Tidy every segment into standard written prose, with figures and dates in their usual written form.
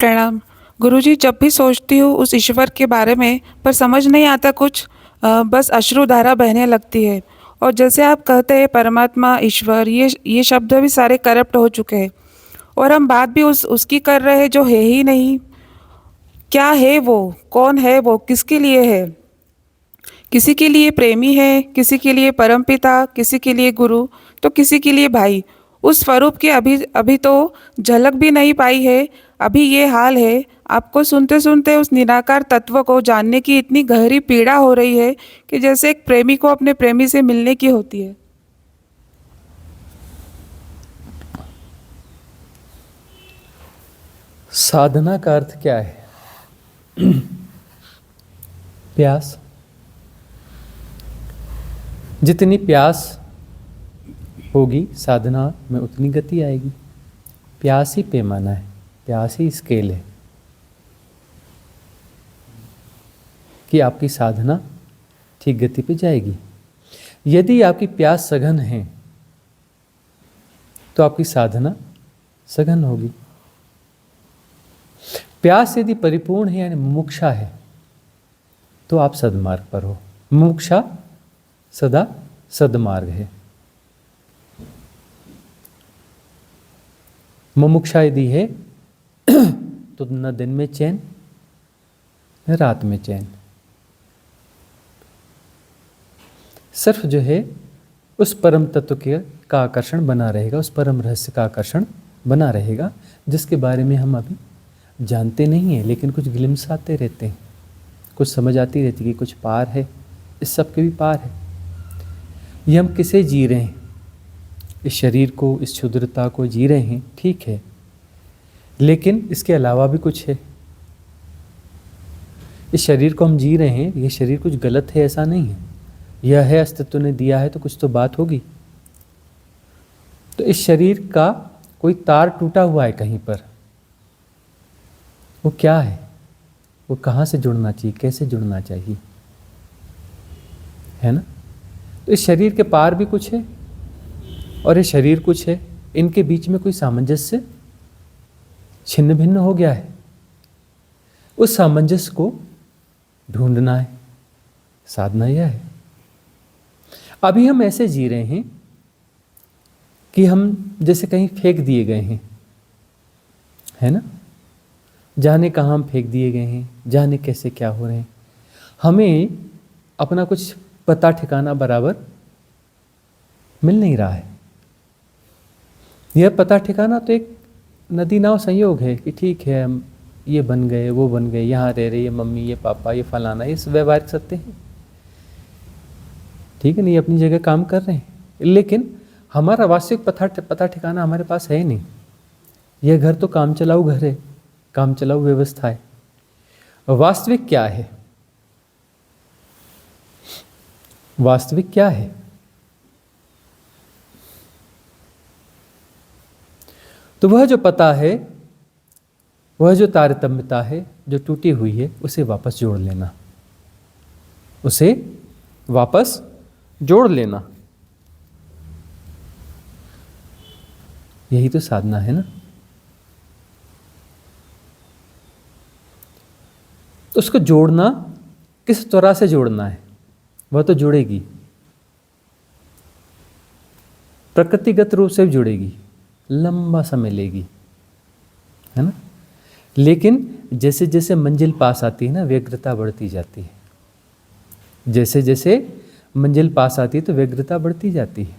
प्रणाम। गुरुजी, जब भी सोचती हूँ उस ईश्वर के बारे में पर समझ नहीं आता कुछ। बस अश्रुधारा बहने लगती है। और जैसे आप कहते हैं परमात्मा, ईश्वर, ये शब्द भी सारे करप्ट हो चुके हैं। और हम बात भी उसकी कर रहे हैं जो है ही नहीं। क्या है वो? कौन है वो? किसके लिए है? किसी के लिए प्रेमी है, किसी के लिए परमपिता, किसी के लिए गुरु, तो किसी के लिए भाई। उस स्वरूप की अभी अभी तो झलक भी नहीं पाई है। अभी ये हाल है। आपको सुनते सुनते उस निराकार तत्व को जानने की इतनी गहरी पीड़ा हो रही है कि जैसे एक प्रेमी को अपने प्रेमी से मिलने की होती है। साधना का अर्थ क्या है? प्यास। जितनी प्यास होगी साधना में उतनी गति आएगी। प्यास ही पैमाना है, प्यास ही स्केल है कि आपकी साधना ठीक गति पे जाएगी। यदि आपकी प्यास सघन है तो आपकी साधना सघन होगी। प्यास यदि परिपूर्ण है यानी मुमुक्षा है तो आप सदमार्ग पर हो। मुमुक्षा सदा सदमार्ग है। मुमुक्षा यदि है तो न दिन में चैन न रात में चैन। सिर्फ जो है उस परम तत्व का आकर्षण बना रहेगा, उस परम रहस्य का आकर्षण बना रहेगा जिसके बारे में हम अभी जानते नहीं हैं, लेकिन कुछ ग्लिम्स आते रहते हैं, कुछ समझ आती रहती है कि कुछ पार है, इस सब के भी पार है। ये हम किसे जी रहे हैं? इस शरीर को, इस क्षुद्रता को जी रहे हैं, ठीक है, लेकिन इसके अलावा भी कुछ है। इस शरीर को हम जी रहे हैं, ये शरीर कुछ गलत है ऐसा नहीं है। यह है, अस्तित्व ने दिया है तो कुछ तो बात होगी। तो इस शरीर का कोई तार टूटा हुआ है कहीं पर, वो क्या है? वो कहाँ से जुड़ना चाहिए, कैसे जुड़ना चाहिए, है ना? तो इस शरीर के पार भी कुछ है और ये शरीर कुछ है, इनके बीच में कोई सामंजस्य छिन्न भिन्न हो गया है। उस सामंजस्य को ढूंढना है, साधना यह है। अभी हम ऐसे जी रहे हैं कि हम जैसे कहीं फेंक दिए गए हैं, है ना? जाने कहाँ हम फेंक दिए गए हैं, जाने कैसे क्या हो रहे हैं। हमें अपना कुछ पता ठिकाना बराबर मिल नहीं रहा है। यह पता ठिकाना तो एक नदी नाव संयोग है कि ठीक है, हम ये बन गए, वो बन गए, यहाँ रह रहे, ये मम्मी, ये पापा, ये फलाना, ये व्यवहारिक सत्य है, ठीक है ना? ये अपनी जगह काम कर रहे हैं, लेकिन हमारा वास्तविक पता ठिकाना हमारे पास है ही नहीं। यह घर तो काम चलाऊ घर है, काम चलाऊ व्यवस्था है। वास्तविक क्या है? वास्तविक क्या है? तो वह जो पता है, वह जो तारतम्यता है जो टूटी हुई है, उसे वापस जोड़ लेना, उसे वापस जोड़ लेना, यही तो साधना है ना। तो उसको जोड़ना किस तरह से जोड़ना है? वह तो जुड़ेगी, प्रकृतिगत रूप से जुड़ेगी, लंबा समय लेगी, है ना? लेकिन जैसे जैसे मंजिल पास आती है ना, व्यग्रता बढ़ती जाती है। जैसे जैसे मंजिल पास आती है तो व्यग्रता बढ़ती जाती है।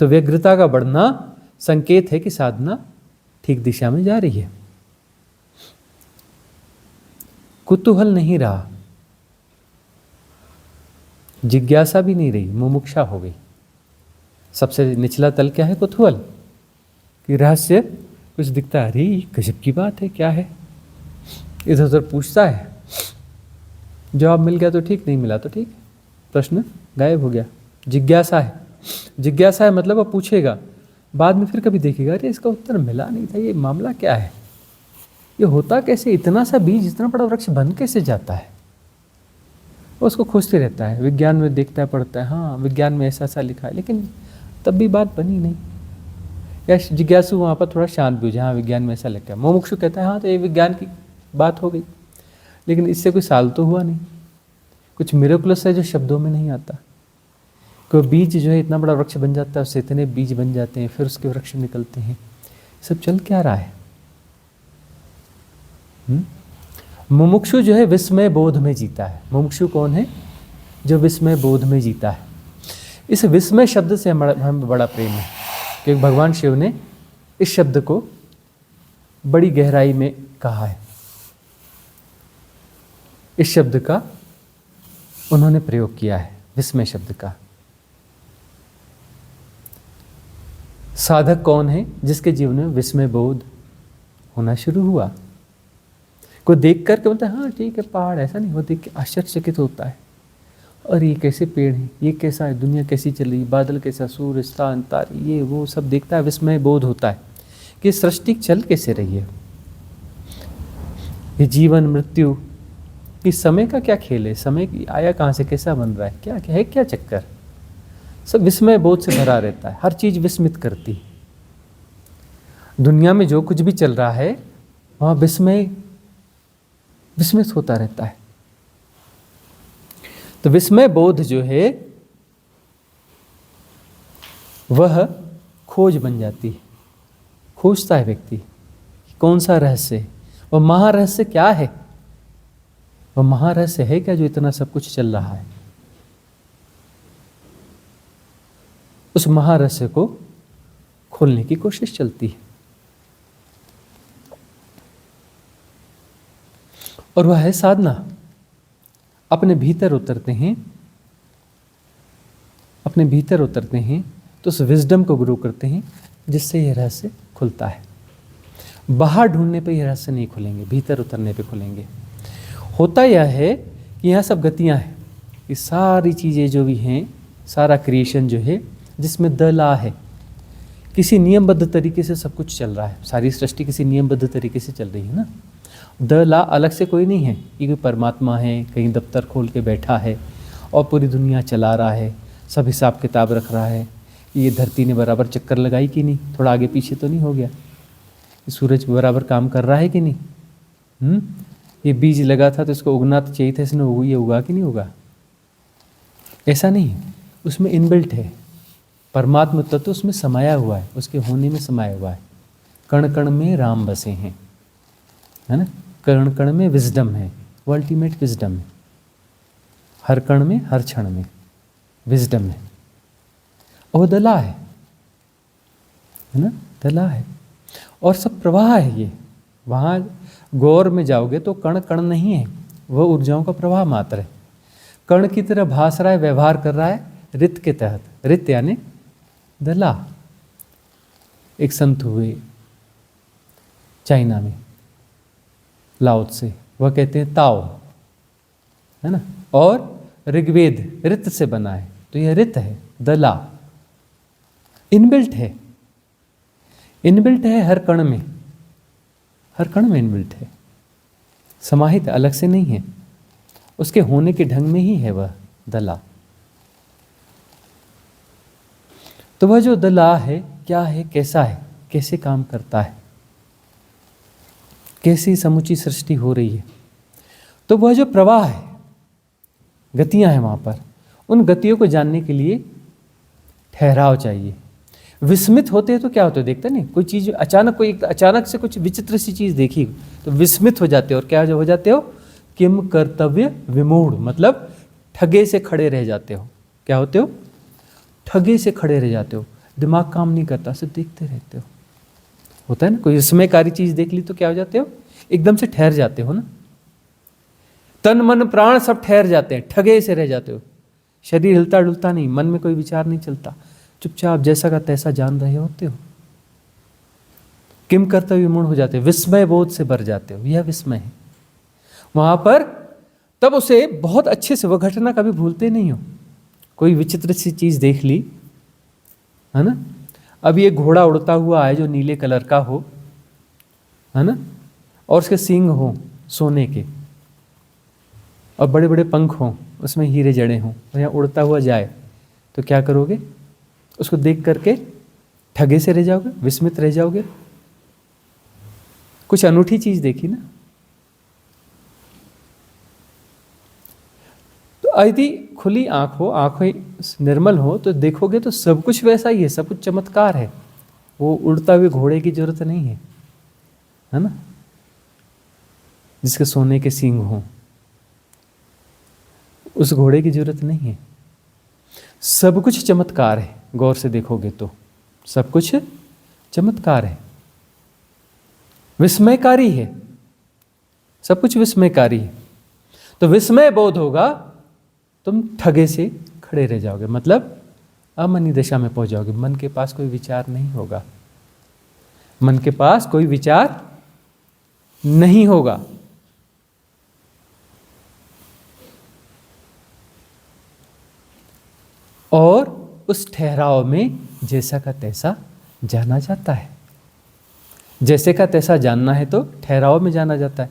तो व्यग्रता का बढ़ना संकेत है कि साधना ठीक दिशा में जा रही है। कुतूहल नहीं रहा, जिज्ञासा भी नहीं रही, मुमुक्षा हो गई। सबसे निचला तल क्या है? कुतूहल, कि रहस्य कुछ दिखता है, अरे गजब की बात है, क्या है? इधर उधर पूछता है, जवाब मिल गया तो ठीक, नहीं मिला तो ठीक, प्रश्न गायब हो गया। जिज्ञासा है, जिज्ञासा है मतलब वो पूछेगा, बाद में फिर कभी देखेगा, अरे इसका उत्तर मिला नहीं था, ये मामला क्या है, ये होता कैसे, इतना सा बीज इतना बड़ा वृक्ष बन कैसे जाता है? वो उसको खोजते रहता है, विज्ञान में देखता है, पढ़ता है, हाँ विज्ञान में ऐसा ऐसा लिखा है, लेकिन तब भी बात बनी नहीं। या जिज्ञासु वहाँ पर थोड़ा शांत भी हो जाए, हाँ विज्ञान में ऐसा लगता है। मुमुक्षु कहता है हाँ तो ये विज्ञान की बात हो गई, लेकिन इससे कोई साल तो हुआ नहीं, कुछ मिरेकुलस है जो शब्दों में नहीं आता। कोई बीज जो है इतना बड़ा वृक्ष बन जाता है, उससे इतने बीज बन जाते हैं, फिर उसके वृक्ष निकलते हैं, सब चल क्या रहा है? मुमुक्षु जो है विस्मय बोध में जीता है। मुमुक्षु कौन है? जो विस्मय बोध में जीता है। इस विस्मय शब्द से हमें बड़ा प्रेम है, क्योंकि भगवान शिव ने इस शब्द को बड़ी गहराई में कहा है। इस शब्द का उन्होंने प्रयोग किया है, विस्मय शब्द का। साधक कौन है? जिसके जीवन में विस्मय बोध होना शुरू हुआ। कोई देख करके बोलता है हाँ ठीक है पहाड़, ऐसा नहीं, वो देख के आश्चर्यचकित होता है, और ये कैसे पेड़ हैं, ये कैसा है, दुनिया कैसी चल रही, बादल कैसा, सूर्य स्थान तारे, ये वो सब देखता है, विस्मय बोध होता है कि सृष्टि चल कैसे रही है, ये जीवन मृत्यु, इस समय का क्या खेल है, समय की आया कहाँ से, कैसा बन रहा है, क्या क्या है, क्या चक्कर, सब विस्मय बोध से भरा रहता है। हर चीज विस्मित करती है। दुनिया में जो कुछ भी चल रहा है वहाँ विस्मित होता रहता है। तो विस्मय बोध जो है वह खोज बन जाती है, खोजता है व्यक्ति कौन सा रहस्य है, वह महारहस्य क्या है, वह महारहस्य है क्या जो इतना सब कुछ चल रहा है। उस महारहस्य को खोलने की कोशिश चलती है, और वह है साधना। अपने भीतर उतरते हैं, अपने भीतर उतरते हैं तो उस विजडम को ग्रो करते हैं जिससे यह रहस्य खुलता है। बाहर ढूंढने पे यह रहस्य नहीं खुलेंगे, भीतर उतरने पे खुलेंगे। होता यह है कि यहाँ सब गतियाँ हैं, ये सारी चीज़ें जो भी हैं, सारा क्रिएशन जो है जिसमें द ला है, किसी नियमबद्ध तरीके से सब कुछ चल रहा है। सारी सृष्टि किसी नियमबद्ध तरीके से चल रही है ना। द ला अलग से कोई नहीं है कि कोई परमात्मा है कहीं दफ्तर खोल के बैठा है और पूरी दुनिया चला रहा है, सब हिसाब किताब रख रहा है। ये धरती ने बराबर चक्कर लगाई कि नहीं, थोड़ा आगे पीछे तो नहीं हो गया, सूरज बराबर काम कर रहा है कि नहीं, ये बीज लगा था तो इसको उगना तो चाहिए था, इसने ये उगा कि नहीं उगा, ऐसा नहीं। उसमें इनबिल्ट है, परमात्मा तत्व उसमें समाया हुआ है, उसके होने में समाया हुआ है। कण कण में राम बसे हैं, है ना। कण कण में विजडम है, वो अल्टीमेट विजडम है। हर कण में हर क्षण में विजडम है, और दला है ना, दला है, और सब प्रवाह है। ये वहाँ गौर में जाओगे तो कण कण नहीं है, वह ऊर्जाओं का प्रवाह मात्र है। कण की तरह भास रहा है, व्यवहार कर रहा है रित के तहत। रित यानी दला। एक संत हुए चाइना में, लाओ से, वह कहते हैं ताओ, है ना। और ऋग्वेद रित से बना है, तो यह रित है, दला इनबिल्ट है, इनबिल्ट है हर कण में, हर कण में इनबिल्ट है, समाहित अलग से नहीं है, उसके होने के ढंग में ही है वह दला। तो वह जो दला है क्या है, कैसा है, कैसे काम करता है, कैसी समुची सृष्टि हो रही है, तो वह जो प्रवाह है, गतियां हैं वहां पर, उन गतियों को जानने के लिए ठहराव चाहिए। विस्मित होते हैं तो क्या होता है, देखते नहीं, कोई चीज अचानक, कोई अचानक से कुछ विचित्र सी चीज देखी तो विस्मित हो जाते हो, और क्या हो जाते हो, किम कर्तव्य विमूढ़, मतलब ठगे से खड़े रह जाते हो। क्या होते हो, ठगे से खड़े रह जाते हो, दिमाग काम नहीं करता, सिर्फ देखते रहते हो। होता है ना, कोई विस्मयकारी चीज देख ली तो क्या हो जाते हो, एकदम से ठहर जाते हो ना, तन मन प्राण सब ठहर जाते हैं, ठगे से रह जाते हो, शरीर हिलता डुलता नहीं, मन में कोई विचार नहीं चलता, चुपचाप जैसा का तैसा जान रहे होते हो। किम कर्तव्य विमूढ़ हो जाते हो, विस्मय बोध से भर जाते हो, यह विस्मय है वहां पर। तब उसे बहुत अच्छे से, वह घटना कभी भूलते नहीं हो। कोई विचित्र सी चीज देख ली, है ना, अब ये घोड़ा उड़ता हुआ है जो नीले कलर का हो, है ना, और उसके सींग हो सोने के, और बड़े बड़े पंख हों, उसमें हीरे जड़े हों, और यहाँ उड़ता हुआ जाए, तो क्या करोगे, उसको देख करके ठगे से रह जाओगे, विस्मित रह जाओगे। कुछ अनूठी चीज देखी ना। तो यदि खुली आंख हो, आंखें निर्मल हो, तो देखोगे तो सब कुछ वैसा ही है, सब कुछ चमत्कार है। वो उड़ता हुए घोड़े की जरूरत नहीं है ना, जिसके सोने के सींग हों, उस घोड़े की जरूरत नहीं है। सब कुछ चमत्कार है, गौर से देखोगे तो सब कुछ चमत्कार है, विस्मयकारी है, सब कुछ विस्मयकारी है। तो विस्मय बोध होगा, तुम ठगे से खड़े रह जाओगे, मतलब अमनी दशा में पहुंच जाओगे। मन के पास कोई विचार नहीं होगा, मन के पास कोई विचार नहीं होगा। और उस ठहराव में जैसा का तैसा जाना जाता है। जैसे का तैसा जानना है तो ठहराव में जाना जाता है।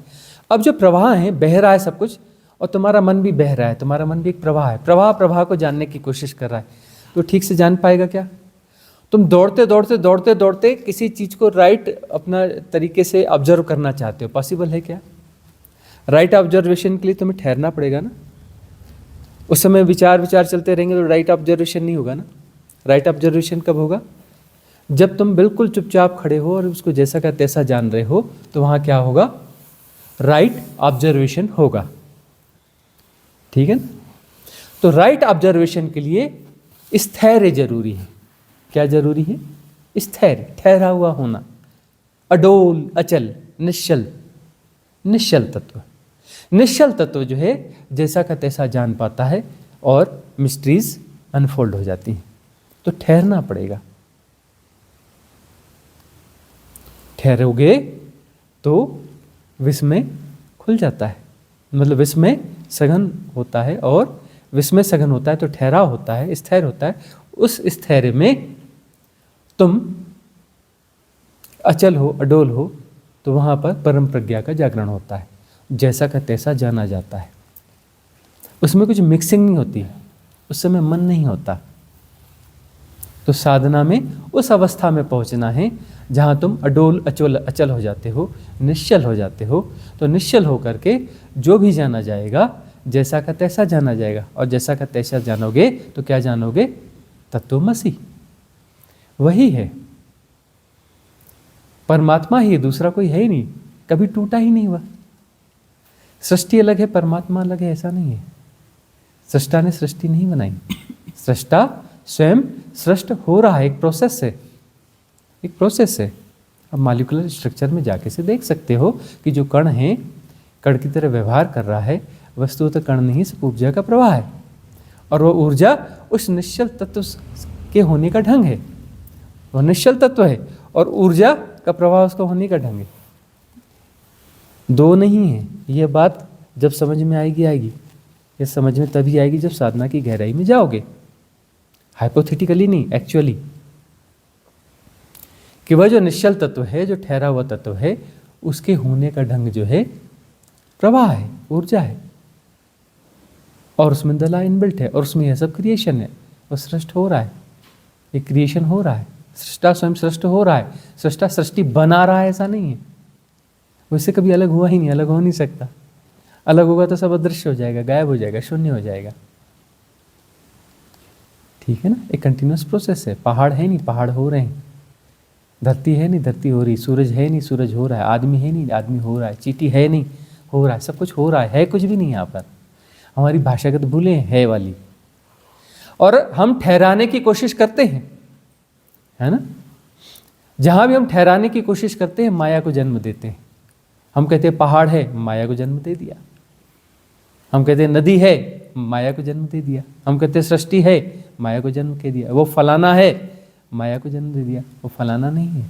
अब जो प्रवाह है, बह रहा है सब कुछ, और तुम्हारा मन भी बह रहा है, तुम्हारा मन भी एक प्रवाह है, प्रवाह को जानने की कोशिश कर रहा है, तो ठीक से जान पाएगा क्या? तुम दौड़ते दौड़ते दौड़ते दौड़ते किसी चीज को राइट अपना तरीके से ऑब्जर्व करना चाहते हो, पॉसिबल है क्या? राइट ऑब्जर्वेशन के लिए तुम्हें ठहरना पड़ेगा ना। उस समय विचार चलते रहेंगे तो राइट ऑब्जर्वेशन नहीं होगा ना। राइट ऑब्जर्वेशन कब होगा? जब तुम बिल्कुल चुपचाप खड़े हो और उसको जैसा का तैसा जान रहे हो, तो वहां क्या होगा? राइट ऑब्जर्वेशन होगा। ठीक है ना? तो राइट ऑब्जर्वेशन के लिए स्थैर्य जरूरी है। क्या जरूरी है? स्थैर्य, ठहरा हुआ होना, अडोल, अचल, निश्चल। निश्चल तत्व, निश्चल तत्व जो है जैसा का तैसा जान पाता है और मिस्ट्रीज अनफोल्ड हो जाती हैं। तो ठहरना पड़ेगा। ठहरोगे तो विस्मय खुल जाता है, मतलब विस्मय सघन होता है, और विस्मय सघन होता है तो ठहराव होता है, स्थैर्य होता है। उस स्थैर्य में तुम अचल हो, अडोल हो, तो वहां पर परम प्रज्ञा का जागरण होता है, जैसा का तैसा जाना जाता है। उसमें कुछ मिक्सिंग नहीं होती, उस समय मन नहीं होता। तो साधना में उस अवस्था में पहुंचना है जहां तुम अडोल, अचल हो जाते हो, निश्चल हो जाते हो। तो निश्चल होकर के जो भी जाना जाएगा, जैसा का तैसा जाना जाएगा, और जैसा का तैसा जानोगे तो क्या जानोगे? तत्वमसि, वही है परमात्मा ही है, दूसरा कोई है ही नहीं, कभी टूटा ही नहीं हुआ। सृष्टि अलग है, परमात्मा अलग है, ऐसा नहीं है। सृष्टा ने सृष्टि नहीं बनाई, सृष्टा स्वयं सृष्ट हो रहा है, एक प्रोसेस है, एक प्रोसेस है। अब मॉलिक्यूलर स्ट्रक्चर में जाके से देख सकते हो कि जो कण है, कण की तरह व्यवहार कर रहा है, वस्तुतः कण नहीं, सब ऊर्जा का प्रवाह है। और वह ऊर्जा उस निश्चल तत्व के होने का ढंग है, वह निश्चल तत्व है, और ऊर्जा का प्रवाह उसका होने का ढंग है। दो नहीं है। यह बात जब समझ में आएगी, ये समझ में तभी आएगी जब साधना की गहराई में जाओगे, हाइपोथेटिकली नहीं, एक्चुअली, कि वह जो निश्चल तत्व है, जो ठहरा हुआ तत्व है, उसके होने का ढंग जो है प्रवाह है, ऊर्जा है, और उसमें दला इनबिल्ट है, और उसमें यह सब क्रिएशन है, वह सृष्ट हो रहा है, ये क्रिएशन हो रहा है, सृष्टा स्वयं सृष्ट हो रहा है, सृष्टा सृष्टि बना रहा है, ऐसा नहीं है। वैसे कभी अलग हुआ ही नहीं, अलग हो नहीं सकता। अलग होगा तो सब अदृश्य हो जाएगा, गायब हो जाएगा, शून्य हो जाएगा। ठीक है ना? एक कंटिन्यूस प्रोसेस है। पहाड़ है नहीं, पहाड़ हो रहे हैं। धरती है नहीं, धरती हो रही। सूरज है नहीं, सूरज हो रहा है। आदमी है नहीं, आदमी हो रहा है। चींटी है नहीं, हो रहा है। सब कुछ हो रहा है कुछ भी नहीं यहाँ पर। हमारी भाषागत भूलें है वाली, और हम ठहराने की कोशिश करते हैं, है ना? जहां भी हम ठहराने की कोशिश करते हैं, माया को जन्म देते हैं। हम कहते हैं पहाड़ है, माया को जन्म दे दिया। हम कहते हैं नदी है, माया को जन्म दे दिया। हम कहते हैं सृष्टि है, माया को जन्म दे दिया। वो फलाना है, माया को जन्म दे दिया। वो फलाना नहीं है।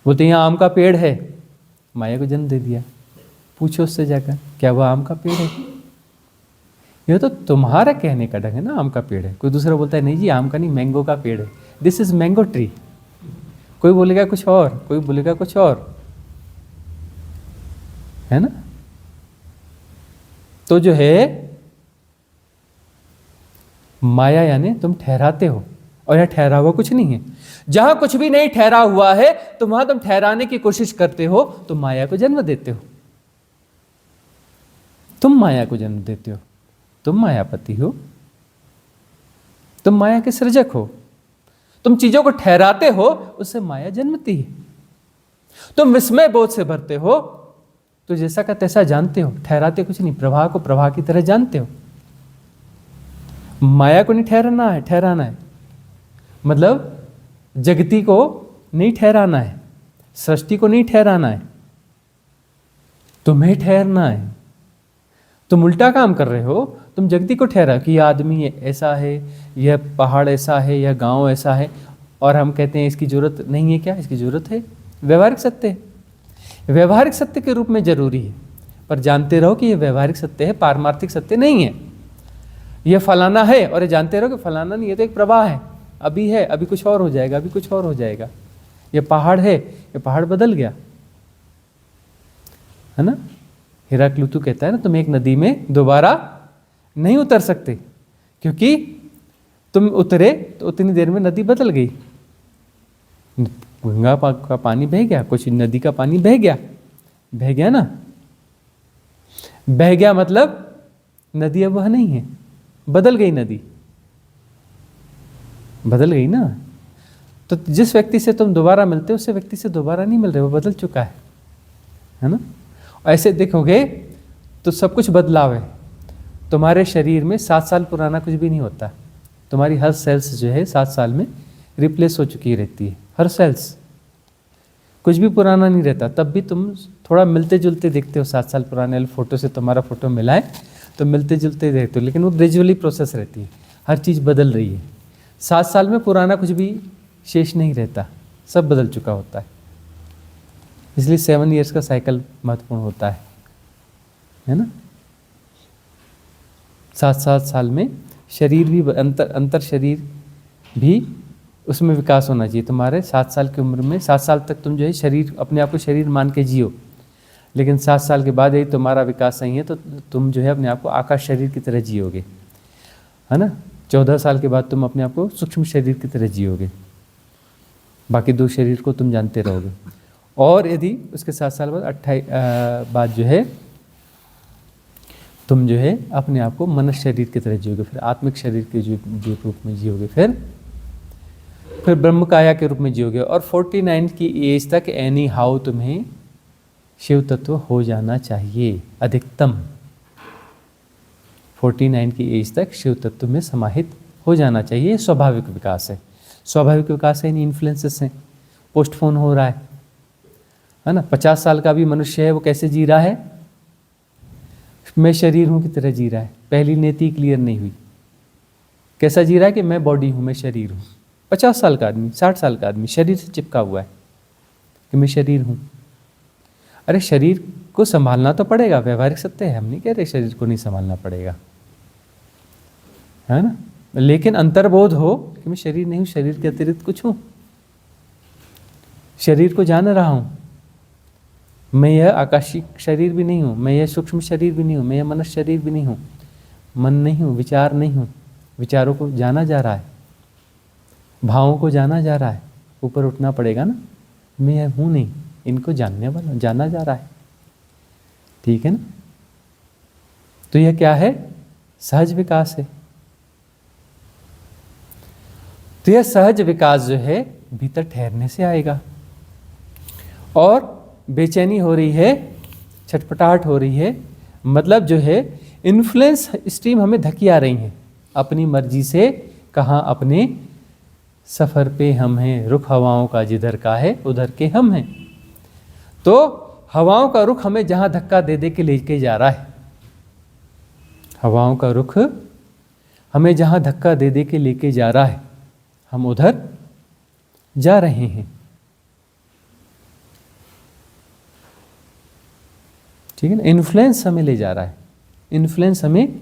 बोलते यहाँ आम का पेड़ है, माया को जन्म दे दिया। पूछो उससे जाकर, क्या वो आम का पेड़ है? ये तो तुम्हारा कहने का ढंग है ना, आम का पेड़ है। कोई दूसरा बोलता है नहीं जी आम का नहीं, मैंगो का पेड़ है, दिस इज मैंगो ट्री। कोई बोलेगा कुछ और, कोई बोलेगा कुछ और, है ना? तो जो है माया यानी तुम ठहराते हो, और यहाँ ठहरा हुआ कुछ नहीं है। जहां कुछ भी नहीं ठहरा हुआ है तो वहां तुम ठहराने की कोशिश करते हो, तो माया को जन्म देते हो। तुम माया को जन्म देते हो, तुम मायापति हो, तुम माया के सृजक हो। तुम चीजों को ठहराते हो, उससे माया जन्मती है। तुम विस्मय बोध से भरते हो, तो जैसा का तैसा जानते हो, ठहराते कुछ नहीं, प्रवाह को प्रवाह की तरह जानते हो। माया को नहीं ठहराना है, मतलब जगती को नहीं ठहराना है, सृष्टि को नहीं ठहराना है, तुम्हें ठहरना है। तुम उल्टा काम कर रहे हो, तुम जगती को ठहरा कि यह आदमी ऐसा है, यह पहाड़ ऐसा है, यह गांव ऐसा है, और हम कहते हैं इसकी जरूरत नहीं है। क्या इसकी जरूरत है? व्यवहारिक सत्य है, व्यवहारिक सत्य के रूप में जरूरी है, पर जानते रहो कि यह व्यवहारिक सत्य है, पारमार्थिक सत्य नहीं है। यह फलाना है और ये जानते रहो कि फलाना नहीं है, तो एक प्रवाह है, अभी है, अभी कुछ और हो जाएगा, अभी कुछ और हो जाएगा। यह पहाड़ है, यह पहाड़ बदल गया, है ना। हेराक्लितु कहता है ना, तुम एक नदी में दोबारा नहीं उतर सकते, क्योंकि तुम उतरे तो उतनी देर में नदी बदल गई। गंगा का पानी बह गया, कुछ नदी का पानी बह गया ना। बह गया मतलब नदी अब वह नहीं है, बदल गई, नदी बदल गई ना। तो जिस व्यक्ति से तुम दोबारा मिलते हो, उस व्यक्ति से दोबारा नहीं मिल रहे, वो बदल चुका है ना। ऐसे देखोगे तो सब कुछ बदलाव है। तुम्हारे शरीर में 7 साल पुराना कुछ भी नहीं होता। तुम्हारी हर सेल्स जो है 7 साल में रिप्लेस हो चुकी रहती है, हर सेल्स, कुछ भी पुराना नहीं रहता। तब भी तुम थोड़ा मिलते जुलते देखते हो। 7 साल पुराने फोटो से तुम्हारा फोटो मिला है तो मिलते जुलते देखते हो, लेकिन वो ग्रेजुअली प्रोसेस रहती है, हर चीज़ बदल रही है। 7 साल में पुराना कुछ भी शेष नहीं रहता, सब बदल चुका होता है। इसलिए 7 ईयर्स का साइकिल महत्वपूर्ण होता है ना। 7-7 साल में शरीर भी अंतर शरीर भी उसमें विकास होना चाहिए। तुम्हारे 7 साल की उम्र में 7 साल तक तुम जो है शरीर, अपने आप को शरीर मान के जियो, लेकिन 7 साल के बाद यदि तुम्हारा विकास सही है तो तुम जो है अपने आप को आकाश शरीर की तरह जियोगे, है ना। 14 साल के बाद तुम अपने आप को सूक्ष्म शरीर की तरह जियोगे, बाकी 2 शरीर को तुम जानते रहोगे। और यदि उसके 7 साल बाद 28 बाद जो है तुम जो है अपने आप को मनुष्य शरीर की तरह जियोगे, फिर आत्मिक शरीर के जो रूप में जियोगे, फिर ब्रह्म काया के रूप में जियोगे। और 49 की एज तक एनी हाउ तुम्हें शिव तत्व हो जाना चाहिए, अधिकतम 49 की एज तक शिव तत्व में समाहित हो जाना चाहिए। स्वाभाविक विकास है, स्वाभाविक विकास है, इन इन्फ्लुएंसेस हैं, पोस्टपोन हो रहा है ना। 50 साल का भी मनुष्य है, वो कैसे जी रहा है? मैं शरीर हूं की तरह जी रहा है। पहली नीति क्लियर नहीं हुई, कैसा जी रहा है कि मैं बॉडी हूं, मैं शरीर हूं। 50 साल का आदमी, 60 साल का आदमी शरीर से चिपका हुआ है कि मैं शरीर हूं। अरे शरीर को संभालना तो पड़ेगा, व्यवहारिक सत्य है, हम नहीं कह रहे शरीर को नहीं संभालना पड़ेगा, है ना। लेकिन अंतर्बोध हो कि मैं शरीर नहीं हूं, शरीर के अतिरिक्त कुछ हूं, शरीर को जान रहा हूं। मैं यह आकाशिक शरीर भी नहीं हूं, मैं यह सूक्ष्म शरीर भी नहीं हूं, मैं यह मनुष्य शरीर भी नहीं हूं, मन नहीं हूं, विचार नहीं हूं। विचारों को जाना जा रहा है, भावों को जाना जा रहा है, ऊपर उठना पड़ेगा ना। मैं यह हूं नहीं, इनको जानने वाला, जाना जा रहा है, ठीक है ना। तो यह क्या है? सहज विकास है। तो यह सहज विकास जो है भीतर ठहरने से आएगा। और बेचैनी हो रही है, छटपटाहट हो रही है, मतलब जो है इन्फ्लुएंस स्ट्रीम हमें धकिया रही हैं अपनी मर्जी से। कहाँ? अपने सफ़र पे हम हैं, रुख हवाओं का जिधर का है उधर के हम हैं। तो हवाओं का रुख हमें जहाँ धक्का दे दे के लेके जा रहा है, हवाओं का रुख हमें जहाँ धक्का दे दे के लेके जा रहा है, हम उधर जा रहे हैं, ठीक है ना। इन्फ्लुएंस हमें ले जा रहा है, इन्फ्लुएंस हमें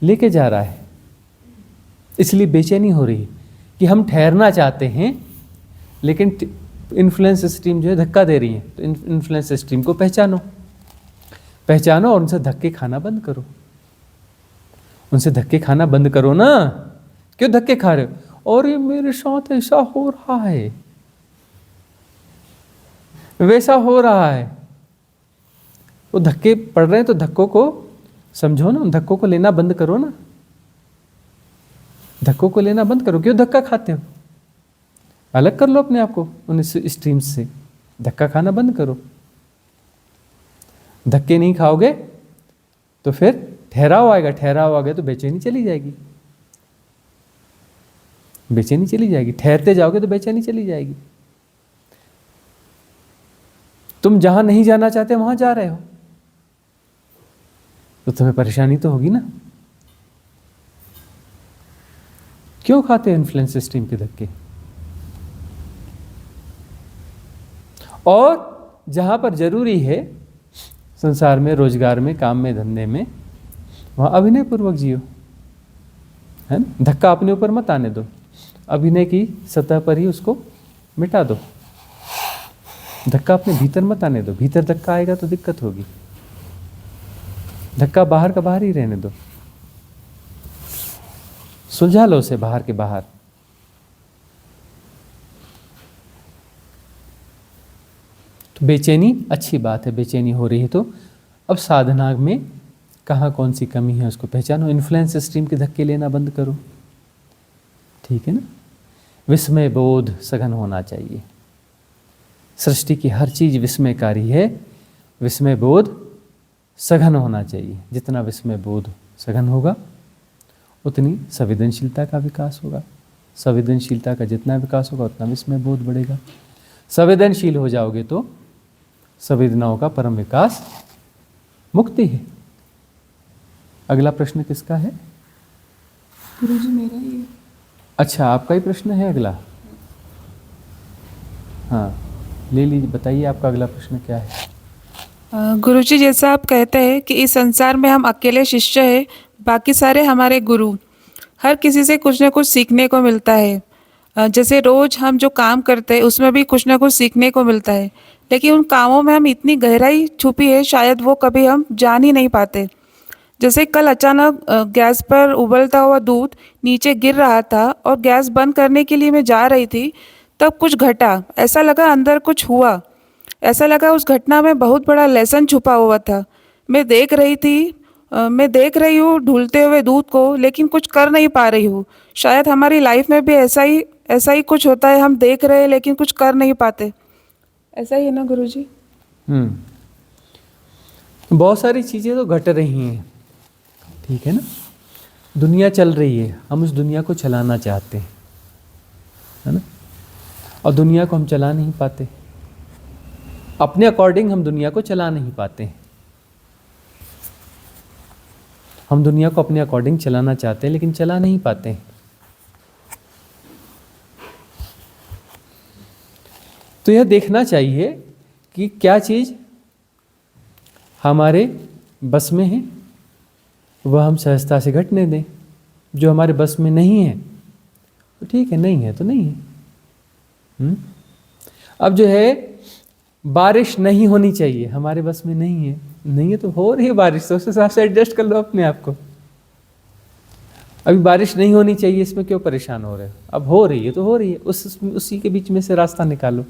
लेके जा रहा है। इसलिए बेचैनी हो रही है कि हम ठहरना चाहते हैं, लेकिन इन्फ्लुएंस स्ट्रीम जो है धक्का दे रही है। तो इन्फ्लुएंस स्ट्रीम को पहचानो, पहचानो और उनसे धक्के खाना बंद करो। उनसे धक्के खाना बंद करो ना। क्यों धक्के खा रहे हो? और ये मेरे साथ ऐसा हो रहा है, वैसा हो रहा है। वो धक्के पड़ रहे हैं तो धक्कों को समझो ना, उन धक्कों को लेना बंद करो ना, धक्कों को लेना बंद करो। क्यों धक्का खाते हो? अलग कर लो अपने आप को उन स्ट्रीम्स से, धक्का खाना बंद करो। धक्के नहीं खाओगे तो फिर ठहराव आएगा, ठहराव आ गया तो बेचैनी चली जाएगी, बेचैनी चली जाएगी। ठहरते जाओगे तो बेचैनी चली जाएगी। तुम जहां नहीं जाना चाहते वहां जा रहे हो तो तुम्हें परेशानी तो होगी ना। क्यों खाते हो इन्फ्लुएंस स्ट्रीम के धक्के? और जहां पर जरूरी है संसार में, रोजगार में, काम में, धंधे में, वहां अभिनय पूर्वक जियो, है ना। धक्का अपने ऊपर मत आने दो, अभिनय की सतह पर ही उसको मिटा दो। धक्का अपने भीतर मत आने दो, भीतर धक्का आएगा तो दिक्कत होगी। धक्का बाहर का बाहर ही रहने दो, सुलझा लो उसे बाहर के बाहर। तो बेचैनी अच्छी बात है, बेचैनी हो रही है तो अब साधना में कहाँ कौन सी कमी है उसको पहचानो। इन्फ्लुएंस स्ट्रीम के धक्के लेना बंद करो, ठीक है ना। विस्मय बोध सघन होना चाहिए। सृष्टि की हर चीज विस्मयकारी है, विस्मय बोध सघन होना चाहिए। जितना विस्मय बोध सघन होगा उतनी संवेदनशीलता का विकास होगा। संवेदनशीलता का जितना विकास होगा उतना विस्मय बोध बढ़ेगा। संवेदनशील हो जाओगे तो संवेदनाओं का परम विकास मुक्ति है। अगला प्रश्न किसका है? गुरुजी मेरा ही है। अच्छा, आपका ही प्रश्न है अगला? हाँ, ले लीजिए, बताइए आपका अगला प्रश्न क्या है। गुरुजी, जैसा आप कहते हैं कि इस संसार में हम अकेले शिष्य हैं, बाकी सारे हमारे गुरु। हर किसी से कुछ ना कुछ सीखने को मिलता है। जैसे रोज हम जो काम करते हैं उसमें भी कुछ ना कुछ सीखने को मिलता है, लेकिन उन कामों में हम इतनी गहराई छुपी है शायद वो कभी हम जान ही नहीं पाते। जैसे कल अचानक गैस पर उबलता हुआ दूध नीचे गिर रहा था और गैस बंद करने के लिए मैं जा रही थी, तब कुछ घटा। ऐसा लगा अंदर कुछ हुआ, ऐसा लगा उस घटना में बहुत बड़ा लेसन छुपा हुआ था। मैं देख रही हूँ ढुलते हुए दूध को, लेकिन कुछ कर नहीं पा रही हूँ। शायद हमारी लाइफ में भी ऐसा ही कुछ होता है, हम देख रहे हैं लेकिन कुछ कर नहीं पाते। ऐसा ही है ना गुरुजी? बहुत सारी चीज़ें तो घट रही हैं, ठीक है ना। दुनिया चल रही है, हम उस दुनिया को चलाना चाहते हैं, है ना। और दुनिया को हम चला नहीं पाते, अपने अकॉर्डिंग हम दुनिया को चला नहीं पाते। हम दुनिया को अपने अकॉर्डिंग चलाना चाहते हैं लेकिन चला नहीं पाते। तो यह देखना चाहिए कि क्या चीज़ हमारे बस में है वह हम सहजता से घटने दें। जो हमारे बस में नहीं है तो ठीक है, नहीं है तो नहीं है। अब जो है बारिश नहीं होनी चाहिए, हमारे बस में नहीं है, नहीं है तो हो रही है बारिश, तो उस हिसाब से एडजस्ट कर लो अपने आप को। अभी बारिश नहीं होनी चाहिए, इसमें क्यों परेशान हो रहे हो? अब हो रही है तो हो रही है, उसी के बीच में से रास्ता निकालो,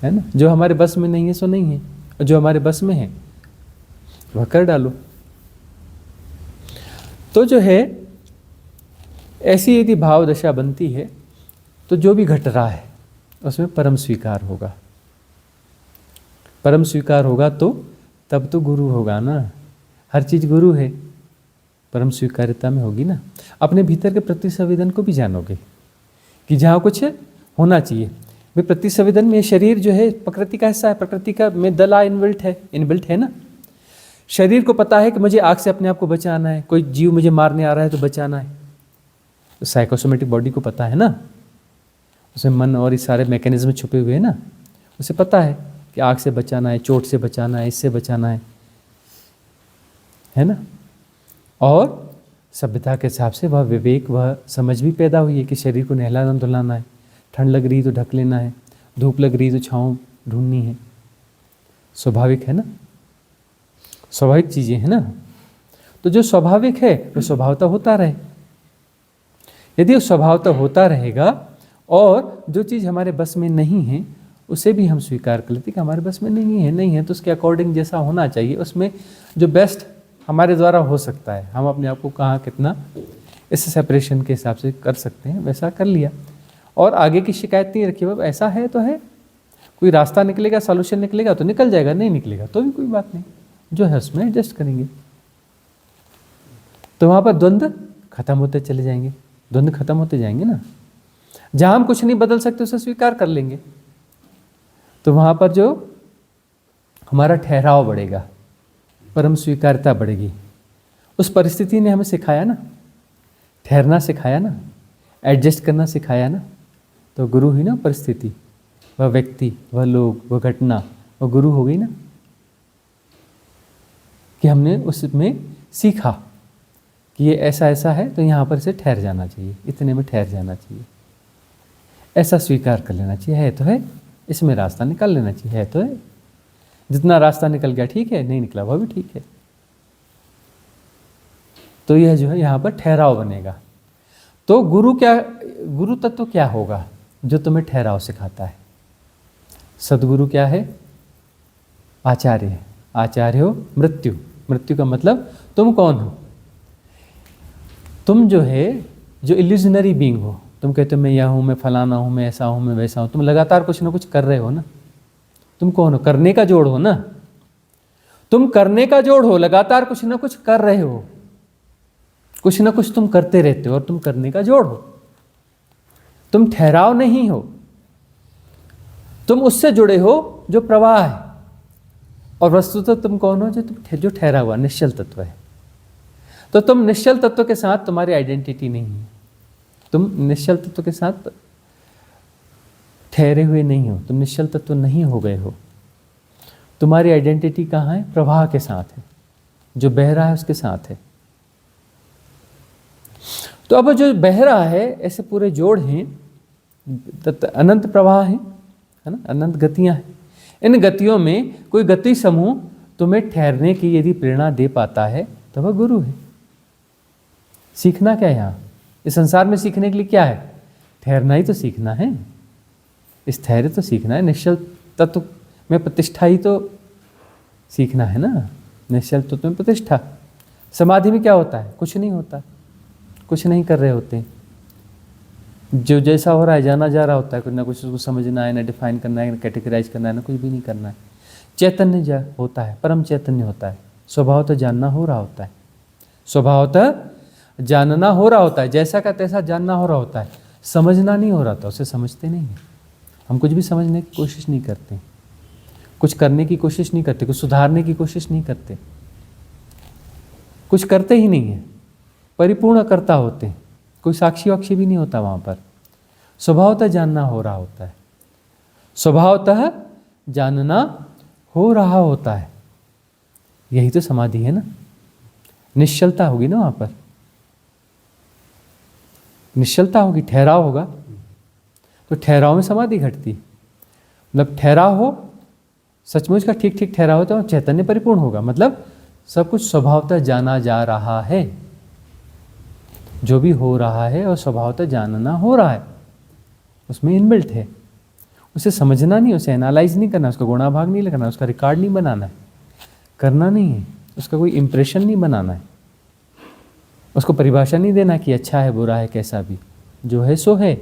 है ना। जो हमारे बस में नहीं है सो नहीं है, और जो हमारे बस में है वह कर डालो। तो जो है ऐसी यदि भाव दशा बनती है तो जो भी घट रहा है उसमें परम स्वीकार होगा। परम स्वीकार होगा तो तब तो गुरु होगा ना। हर चीज़ गुरु है, परम स्वीकार्यता में होगी ना। अपने भीतर के प्रति संवेदन को भी जानोगे कि जहाँ कुछ होना चाहिए। वे प्रति संवेदन में शरीर जो है प्रकृति का हिस्सा है, प्रकृति का में दला इनबिल्ट है ना। शरीर को पता है कि मुझे आग से अपने आप को बचाना है, कोई जीव मुझे मारने आ रहा है तो बचाना है। तो साइकोसोमेटिक बॉडी को पता है ना, उसे मन और इस सारे मैकेनिज्म छुपे हुए हैं ना, उसे पता है कि आग से बचाना है, चोट से बचाना है, इससे बचाना है ना। और सभ्यता के हिसाब से वह विवेक, वह समझ भी पैदा हुई है कि शरीर को नहलाना धुलाना है, ठंड लग रही तो ढक लेना है, धूप लग रही तो छाँव ढूंढनी है। स्वाभाविक है ना, स्वाभाविक चीज़ें हैं ना। तो जो स्वाभाविक है वो स्वभावतः होता रहे। यदि वो स्वभावतः होता रहेगा और जो चीज़ हमारे बस में नहीं है उसे भी हम स्वीकार कर लेते कि हमारे बस में नहीं है तो उसके अकॉर्डिंग जैसा होना चाहिए, उसमें जो बेस्ट हमारे द्वारा हो सकता है, हम अपने आप को कहाँ कितना इस सेपरेशन के हिसाब से कर सकते हैं वैसा कर लिया और आगे की शिकायत नहीं रखी। अब ऐसा है तो है, कोई रास्ता निकलेगा, सॉल्यूशन निकलेगा तो निकल जाएगा, नहीं निकलेगा तो भी कोई बात नहीं, जो है उसमें एडजस्ट करेंगे। तो वहाँ पर द्वंद्व खत्म होते चले जाएंगे, द्वंद्व खत्म होते जाएंगे ना। जहाँ हम कुछ नहीं बदल सकते उसे स्वीकार कर लेंगे तो वहाँ पर जो हमारा ठहराव बढ़ेगा, परम स्वीकारता बढ़ेगी। उस परिस्थिति ने हमें सिखाया ना, ठहरना सिखाया ना, एडजस्ट करना सिखाया ना। तो गुरु ही ना परिस्थिति, वह व्यक्ति, वह लोग, वह घटना, वह गुरु हो गई ना, कि हमने उसमें सीखा कि ये ऐसा ऐसा है तो यहाँ पर से ठहर जाना चाहिए, इतने में ठहर जाना चाहिए, ऐसा स्वीकार कर लेना चाहिए। है तो है, इसमें रास्ता निकाल लेना चाहिए। है तो है, जितना रास्ता निकल गया ठीक है, नहीं निकला वह भी ठीक है। तो यह जो है यहाँ पर ठहराव बनेगा। तो गुरु तत्व क्या होगा जो तुम्हें ठहराव सिखाता है? सदगुरु क्या है? आचार्य है। आचार्य हो मृत्यु, मृत्यु का मतलब तुम कौन हो? तुम जो है जो इल्यूजनरी बीइंग हो, तुम कहते हो मैं यह हूँ, मैं फलाना हूँ, मैं ऐसा हूँ, मैं वैसा हूँ, तुम लगातार कुछ ना कुछ कर रहे हो ना। तुम कौन हो? करने का जोड़ हो ना, तुम करने का जोड़ हो, लगातार कुछ ना कुछ कर रहे हो, कुछ ना कुछ तुम करते रहते हो और तुम करने का जोड़ हो। तुम ठहराव नहीं हो, तुम उससे जुड़े हो जो प्रवाह है। और वस्तुतः तुम कौन हो? जो ठहरा हुआ निश्चल तत्व है। तो तुम निश्चल तत्व के साथ तुम्हारी आइडेंटिटी नहीं है, तुम निश्चल तत्व के साथ ठहरे हुए नहीं हो, तुम निश्चल तत्व नहीं हो गए हो। तुम्हारी आइडेंटिटी कहाँ है? प्रवाह के साथ है, जो बह रहा है उसके साथ है। तो अब जो बह रहा है, ऐसे पूरे जोड़ हैं, अनंत प्रवाह है ना, अनंत गतियां हैं। इन गतियों में कोई गति समूह तुम्हें ठहरने की यदि प्रेरणा दे पाता है तो वह गुरु है। सीखना क्या है यहाँ? इस संसार में सीखने के लिए क्या है? ठहरना ही तो सीखना है, स्थैर्य तो सीखना है, निश्चल तत्व में प्रतिष्ठा ही तो सीखना है ना। निश्चल तत्व में प्रतिष्ठा। समाधि में क्या होता है? कुछ नहीं होता, कुछ नहीं कर रहे होते, जो जैसा हो रहा है जाना जा रहा होता है, कुछ ना कुछ उसको समझना है, ना डिफाइन करना है, ना कैटेगराइज करना है, ना कुछ भी नहीं करना है। चैतन्य होता है, परम चैतन्य होता है, स्वभावतः जानना हो रहा होता है, स्वभावतः जानना हो रहा होता है, जैसा का तैसा जानना हो रहा होता है। समझना नहीं हो रहा था, उसे समझते नहीं है। हम कुछ भी समझने की कोशिश नहीं करते, कुछ करने की कोशिश नहीं करते, कुछ सुधारने की कोशिश नहीं करते, कुछ करते ही नहीं है, परिपूर्ण कर्ता होते हैं, कोई साक्षी वाक्षी भी नहीं होता वहाँ पर। स्वभावतः जानना हो रहा होता है, स्वभावतः जानना हो रहा होता है। यही तो समाधि है ना, निश्चलता होगी ना वहाँ पर, निश्चलता होगी, ठहराव होगा। तो ठहराव में समाधि घटती, मतलब ठहराव हो, सचमुच का ठीक ठीक ठहराव हो तो चैतन्य परिपूर्ण होगा। मतलब सब कुछ स्वभावतः जाना जा रहा है, जो भी हो रहा है और स्वभावतः जानना हो रहा है, उसमें इनबिल्ट है। उसे समझना नहीं, उसे एनालाइज नहीं करना, उसका गुणाभाग नहीं लगाना, उसका रिकॉर्ड नहीं बनाना है, करना नहीं है, उसका कोई इम्प्रेशन नहीं बनाना है, उसको परिभाषा नहीं देना कि अच्छा है बुरा है कैसा भी, जो है सो है।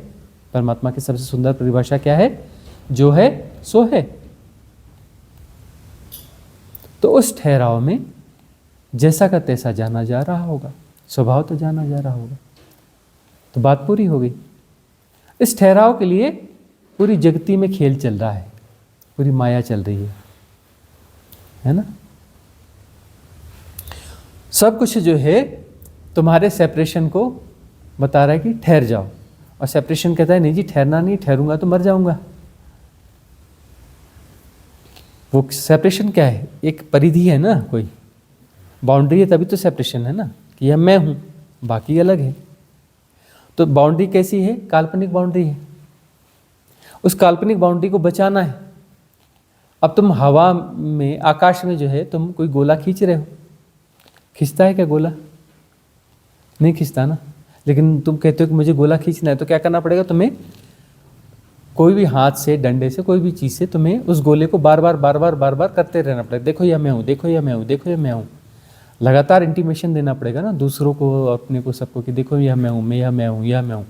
परमात्मा की सबसे सुंदर परिभाषा क्या है? जो है सो है। तो उस ठहराव में जैसा का तैसा जाना जा रहा होगा, स्वभाव तो जाना जा रहा होगा, तो बात पूरी हो गई। इस ठहराव के लिए पूरी जगती में खेल चल रहा है, पूरी माया चल रही है ना। सब कुछ जो है तुम्हारे सेपरेशन को बता रहा है कि ठहर जाओ, और सेपरेशन कहता है नहीं जी ठहरना नहीं, ठहरूंगा तो मर जाऊंगा। वो सेपरेशन क्या है? एक परिधि है ना, कोई बाउंड्री है, तभी तो सेपरेशन है ना, कि यह मैं हूं, बाकी अलग है। तो बाउंड्री कैसी है? काल्पनिक बाउंड्री है, उस काल्पनिक बाउंड्री को बचाना है। अब तुम हवा में, आकाश में जो है तुम कोई गोला खींच रहे हो, खींचता है क्या गोला? नहीं खींचता ना। लेकिन तुम कहते हो कि मुझे गोला खींचना है, तो क्या करना पड़ेगा तुम्हें? कोई भी हाथ से, डंडे से, कोई भी चीज़ से तुम्हें उस गोले को बार बार करते रहना पड़ेगा। देखो यह मैं हूँ, देखो यह मैं हूँ, देखो यह मैं हूँ। लगातार इंटीमेशन देना पड़ेगा ना दूसरों को, अपने को, सबको, कि देखो यह मैं हूँ, मैं यह मैं हूँ, यह मैं हूँ।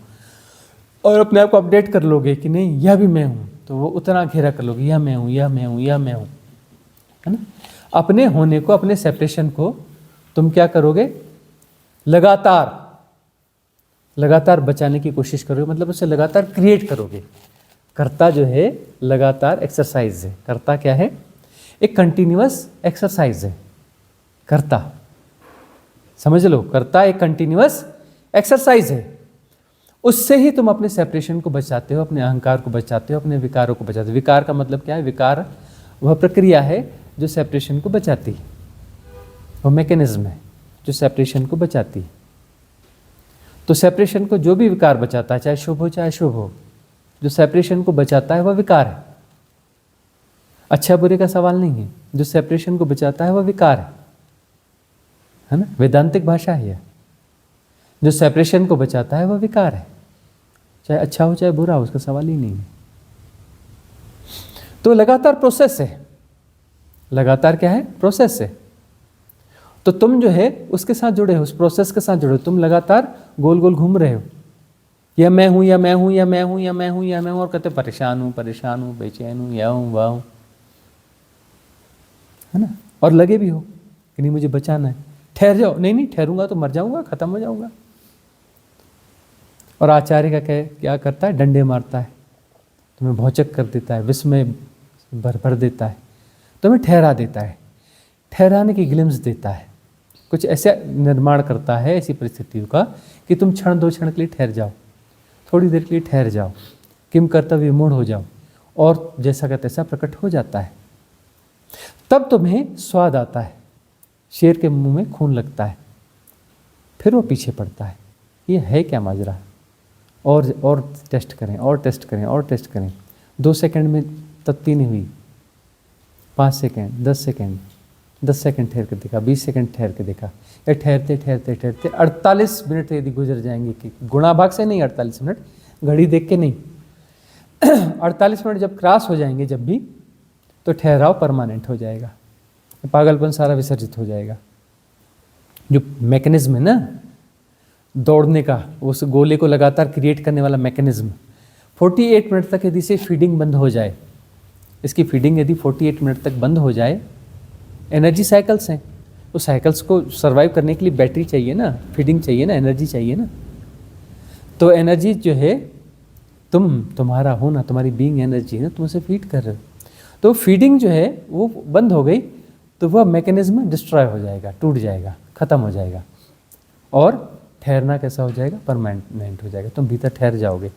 और अपने आप को अपडेट कर लोगे कि नहीं यह भी मैं हूँ, तो वो उतना घेरा कर लोगे, यह मैं हूँ, यह मैं हूँ, यह मैं हूँ, है ना। अपने होने को, अपने सेपरेशन को तुम क्या करोगे? लगातार बचाने की कोशिश करोगे, मतलब उसे लगातार क्रिएट करोगे। कर्ता जो है लगातार एक्सरसाइज है। कर्ता क्या है? एक कंटिन्यूअस एक्सरसाइज है कर्ता, समझ लो। कर्ता एक कंटिन्यूअस एक्सरसाइज है। उससे ही तुम अपने सेपरेशन को बचाते हो, अपने अहंकार को बचाते हो, अपने विकारों को बचाते हो। विकार का मतलब क्या है? विकार वह प्रक्रिया है जो सेपरेशन को बचाती है, वो मैकेनिज्म है जो सेपरेशन को बचाती है। तो सेपरेशन को जो भी विकार बचाता है, चाहे शुभ हो चाहे अशुभ हो, जो सेपरेशन को बचाता है वह विकार है। अच्छा बुरे का सवाल नहीं है, जो सेपरेशन को बचाता है वह विकार है ना। वेदांतिक भाषा है यह। जो सेपरेशन को बचाता है वह विकार है, चाहे अच्छा हो चाहे बुरा हो, उसका सवाल ही नहीं है। तो लगातार प्रोसेस है। लगातार क्या है? प्रोसेस है। तो तुम जो है उसके साथ जुड़े हो, उस प्रोसेस के साथ जुड़े हो। तुम लगातार गोल गोल घूम रहे हो, या मैं हूं, या मैं हूं, या मैं हूं, या मैं हूं, या मैं हूं, और कहते परेशान हूं, बेचैन हूं, या हूं, वाह हूं, है ना। और लगे भी हो कि नहीं मुझे बचाना है, ठहर जाओ, नहीं ठहरूंगा तो मर जाऊंगा, खत्म हो जाऊंगा। और आचार्य का क्या करता है? डंडे मारता है, तुम्हें भौचक कर देता है, विस्मय भर देता है, तुम्हें ठहरा देता है, ठहराने की ग्लिम्स देता है, कुछ ऐसा निर्माण करता है ऐसी परिस्थितियों का कि तुम क्षण दो क्षण के लिए ठहर जाओ, थोड़ी देर के लिए ठहर जाओ, किम कर्तव्य विमूढ़ हो जाओ, और जैसा का तैसा प्रकट हो जाता है। तब तुम्हें स्वाद आता है, शेर के मुंह में खून लगता है, फिर वो पीछे पड़ता है, ये है क्या माजरा, और टेस्ट करें, और टेस्ट करें, और टेस्ट करें। 2 सेकंड में तृप्ति नहीं हुई, 5 सेकंड, 10 सेकंड, 10 सेकंड ठहर के देखा, 20 सेकंड ठहर के देखा, या ठहरते ठहरते ठहरते 48 मिनट यदि गुजर जाएंगे, कि गुणाभाग से नहीं, 48 मिनट घड़ी देख के नहीं, 48 मिनट जब क्रॉस हो जाएंगे जब भी, तो ठहराव परमानेंट हो जाएगा, पागलपन सारा विसर्जित हो जाएगा। जो मैकेनिज्म है ना दौड़ने का, उस गोले को लगातार क्रिएट करने वाला मैकेनिज्म, 48 मिनट तक यदि से फीडिंग बंद हो जाए, इसकी फीडिंग यदि 48 मिनट तक बंद हो जाए, एनर्जी साइकिल्स हैं, तो साइकिल्स को सर्वाइव करने के लिए बैटरी चाहिए ना, फीडिंग चाहिए ना, एनर्जी चाहिए ना। तो एनर्जी जो है तुम्हारा होना, तुम्हारी बीइंग एनर्जी है ना, तुम उसे फीड कर रहे हो। तो फीडिंग जो है वो बंद हो गई, तो वह मैकेनिज्म डिस्ट्रॉय हो जाएगा, टूट जाएगा, खत्म हो जाएगा, और ठहरना कैसा हो जाएगा? परमानेंट हो जाएगा। तुम भीतर ठहर जाओगे,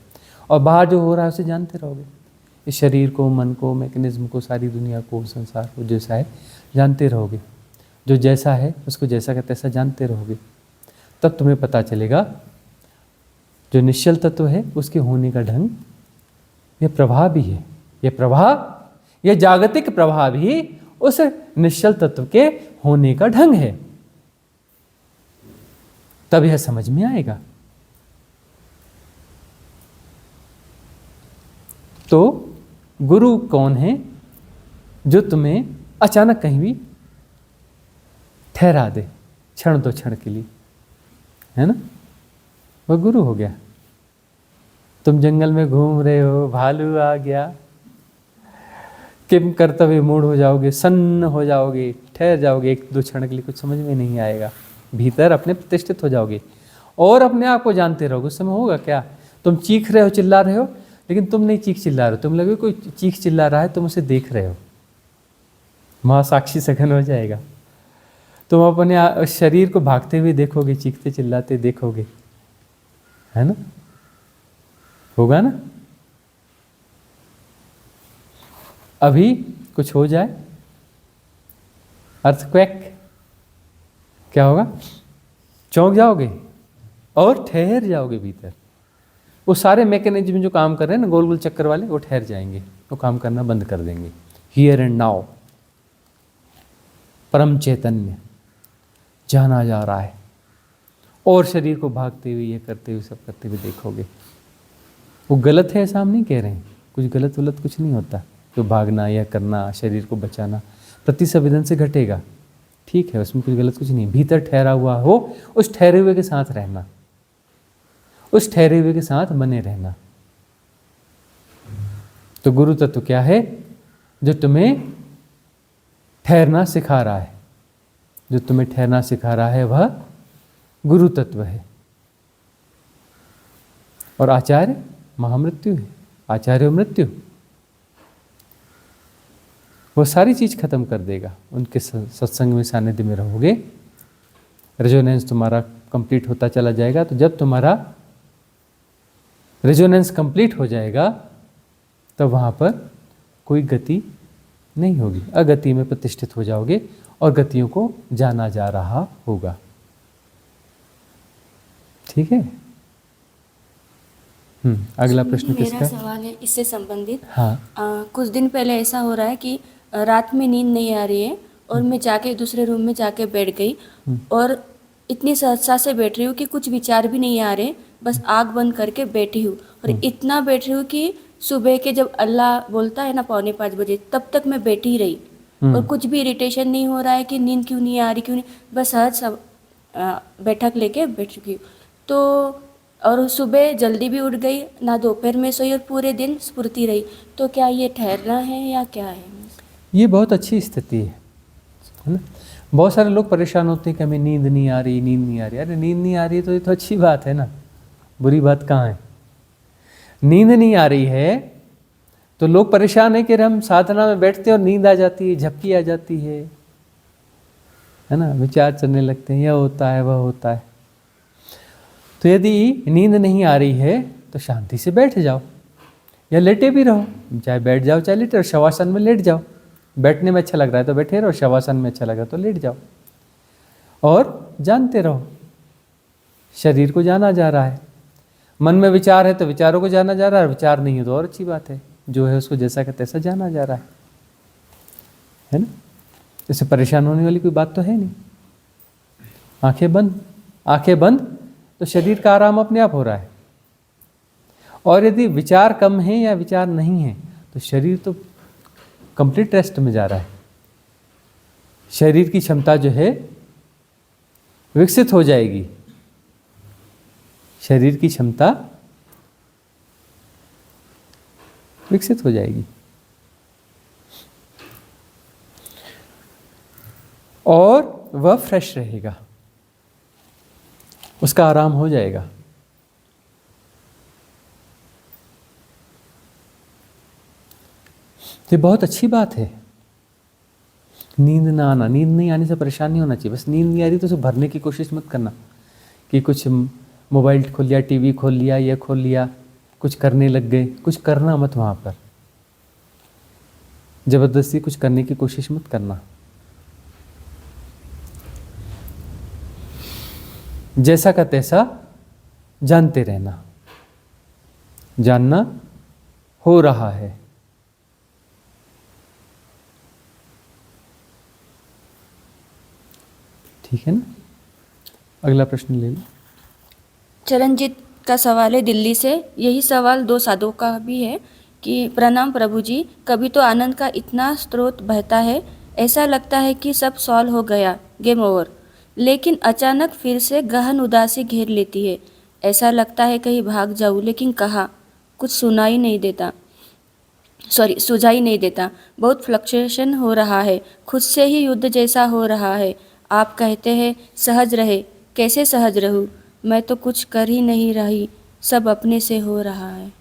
और बाहर जो हो रहा है उसे जानते रहोगे। इस शरीर को, मन को, मैकेनिज्म को, सारी दुनिया को, संसार को, जैसा है जानते रहोगे। जो जैसा है उसको जैसा का तैसा जानते रहोगे। तब तुम्हें पता चलेगा जो निश्चल तत्व है उसके होने का ढंग, यह प्रभाव भी है, यह जागतिक प्रभाव ही उस निश्चल तत्व के होने का ढंग है। तब यह समझ में आएगा। तो गुरु कौन है? जो तुम्हें अचानक कहीं भी ठहरा दे, क्षण दो क्षण के लिए, है ना, वह गुरु हो गया। तुम जंगल में घूम रहे हो, भालू आ गया, किम कर्तव्य मूड हो जाओगे, सन्न हो जाओगे, ठहर जाओगे 1-2 क्षण के लिए, कुछ समझ में नहीं आएगा, भीतर अपने प्रतिष्ठित हो जाओगे और अपने आप को जानते रहोगे। उस समय होगा क्या? तुम चीख रहे हो, चिल्ला रहे हो, लेकिन तुम नहीं चीख चिल्ला रहे हो, तुम लगे कोई चीख चिल्ला रहा है, तुम उसे देख रहे हो, महासाक्षी सघन हो जाएगा। तुम अपने शरीर को भागते हुए देखोगे, चीखते चिल्लाते देखोगे, है ना, होगा ना। अभी कुछ हो जाए, अर्थक्वेक, क्या होगा? चौंक जाओगे और ठहर जाओगे भीतर। वो सारे मैकेनिज्म जो काम कर रहे हैं ना, गोल गोल चक्कर वाले, वो ठहर जाएंगे, वो काम करना बंद कर देंगे। हियर एंड नाउ परम चैतन्य जाना जा रहा है, और शरीर को भागते हुए, ये करते हुए, सब करते हुए देखोगे। वो गलत है ऐसा हम नहीं कह रहे हैं, कुछ गलत वलत कुछ नहीं होता। जो भागना या करना, शरीर को बचाना प्रति संवेदन से घटेगा, ठीक है, उसमें कुछ गलत कुछ नहीं। भीतर ठहरा हुआ हो, उस ठहरे हुए के साथ रहना, उस ठहरे हुए के साथ बने रहना। तो गुरु तत्व क्या है? जो तुम्हें ठहरना सिखा रहा है, जो तुम्हें ठहरना सिखा रहा है वह गुरु तत्व है। और आचार्य महामृत्यु है, आचार्य मृत्यु, वो सारी चीज खत्म कर देगा। उनके सत्संग में, सानिध्य में रहोगे, रेजोनेंस तुम्हारा कंप्लीट होता चला जाएगा। तो जब तुम्हारा रेजोनेंस कंप्लीट हो जाएगा तब वहाँ पर कोई गति नहीं होगी, अगति में प्रतिष्ठित हो जाओगे और गतियों को जाना जा रहा होगा। ठीक है। अगला प्रश्न किसका? मेरा सवाल है इससे संबंधित। हाँ। कुछ दिन पहले ऐसा हो रहा है कि रात में नींद नहीं आ रही है और मैं जाके दूसरे रूम में जाके बैठ गई और इतनी सहजता से बैठ रही हूँ कि कुछ विचार भी नहीं आ रहे, बस आँख बंद करके बैठी हूँ और इतना बैठ रही हूँ कि सुबह के जब अल्लाह बोलता है ना 4:45 तब तक मैं बैठी ही रही और कुछ भी इरिटेशन नहीं हो रहा है कि नींद क्यों नहीं आ रही, क्यों नहीं, बस सहज सब बैठक लेके बैठ चुकी हूँ। तो और सुबह जल्दी भी उठ गई, ना दोपहर में सोई और पूरे दिन स्फूर्ति रही। तो क्या ये ठहरना है या क्या है? ये बहुत अच्छी स्थिति है ना। बहुत सारे लोग परेशान होते हैं कि हमें नींद नहीं आ रही, नींद नहीं आ रही। अरे नींद नहीं आ रही तो ये तो अच्छी बात है ना, बुरी बात कहाँ है? नींद नहीं आ रही है तो लोग परेशान है कि हम साधना में बैठते हैं और नींद आ जाती है, झपकी आ जाती है ना, विचार चलने लगते हैं, यह होता है, वह होता है। तो यदि नींद नहीं आ रही है तो शांति से बैठ जाओ या लेटे भी रहो, चाहे बैठ जाओ चाहे लेटे रहो। शवासन में लेट जाओ, बैठने में अच्छा लग रहा है तो बैठे रहो, शवासन में अच्छा लग रहा है तो लेट जाओ और जानते रहो शरीर को जाना जा रहा है। मन में विचार है तो विचारों को जाना जा रहा है, विचार नहीं है तो और अच्छी बात है, जो है उसको जैसा का तैसा जाना जा रहा है ना। इससे परेशान होने वाली कोई बात तो है नहीं। आंखें बंद, आंखें बंद तो शरीर का आराम अपने आप हो रहा है। और यदि विचार कम है या विचार नहीं है तो शरीर तो कंप्लीट रेस्ट में जा रहा है। शरीर की क्षमता जो है विकसित हो जाएगी, शरीर की क्षमता विकसित हो जाएगी और वह फ्रेश रहेगा, उसका आराम हो जाएगा। ये बहुत अच्छी बात है। नींद ना आना, नींद नहीं आने से परेशान नहीं होना चाहिए। बस नींद नहीं आ रही तो उसे भरने की कोशिश मत करना कि कुछ मोबाइल खोल लिया, टीवी खोल लिया, ये खोल लिया, कुछ करने लग गए। कुछ करना मत, वहाँ पर जबरदस्ती कुछ करने की कोशिश मत करना। जैसा का तैसा जानते रहना, जानना हो रहा है। ठीक है ना। अगला प्रश्न ले लो। चरणजीत का सवाल है दिल्ली से। यही सवाल दो साधुओं का भी है कि प्रणाम प्रभु जी, कभी तो आनंद का इतना स्रोत बहता है, ऐसा लगता है कि सब सॉल्व हो गया, गेम ओवर, लेकिन अचानक फिर से गहन उदासी घेर लेती है। ऐसा लगता है कहीं भाग जाऊँ, लेकिन कहाँ, कुछ सुझाई नहीं देता। बहुत फ्लक्चुएशन हो रहा है, खुद से ही युद्ध जैसा हो रहा है। आप कहते हैं सहज रहे, कैसे सहज रहूं? मैं तो कुछ कर ही नहीं रही, सब अपने से हो रहा है।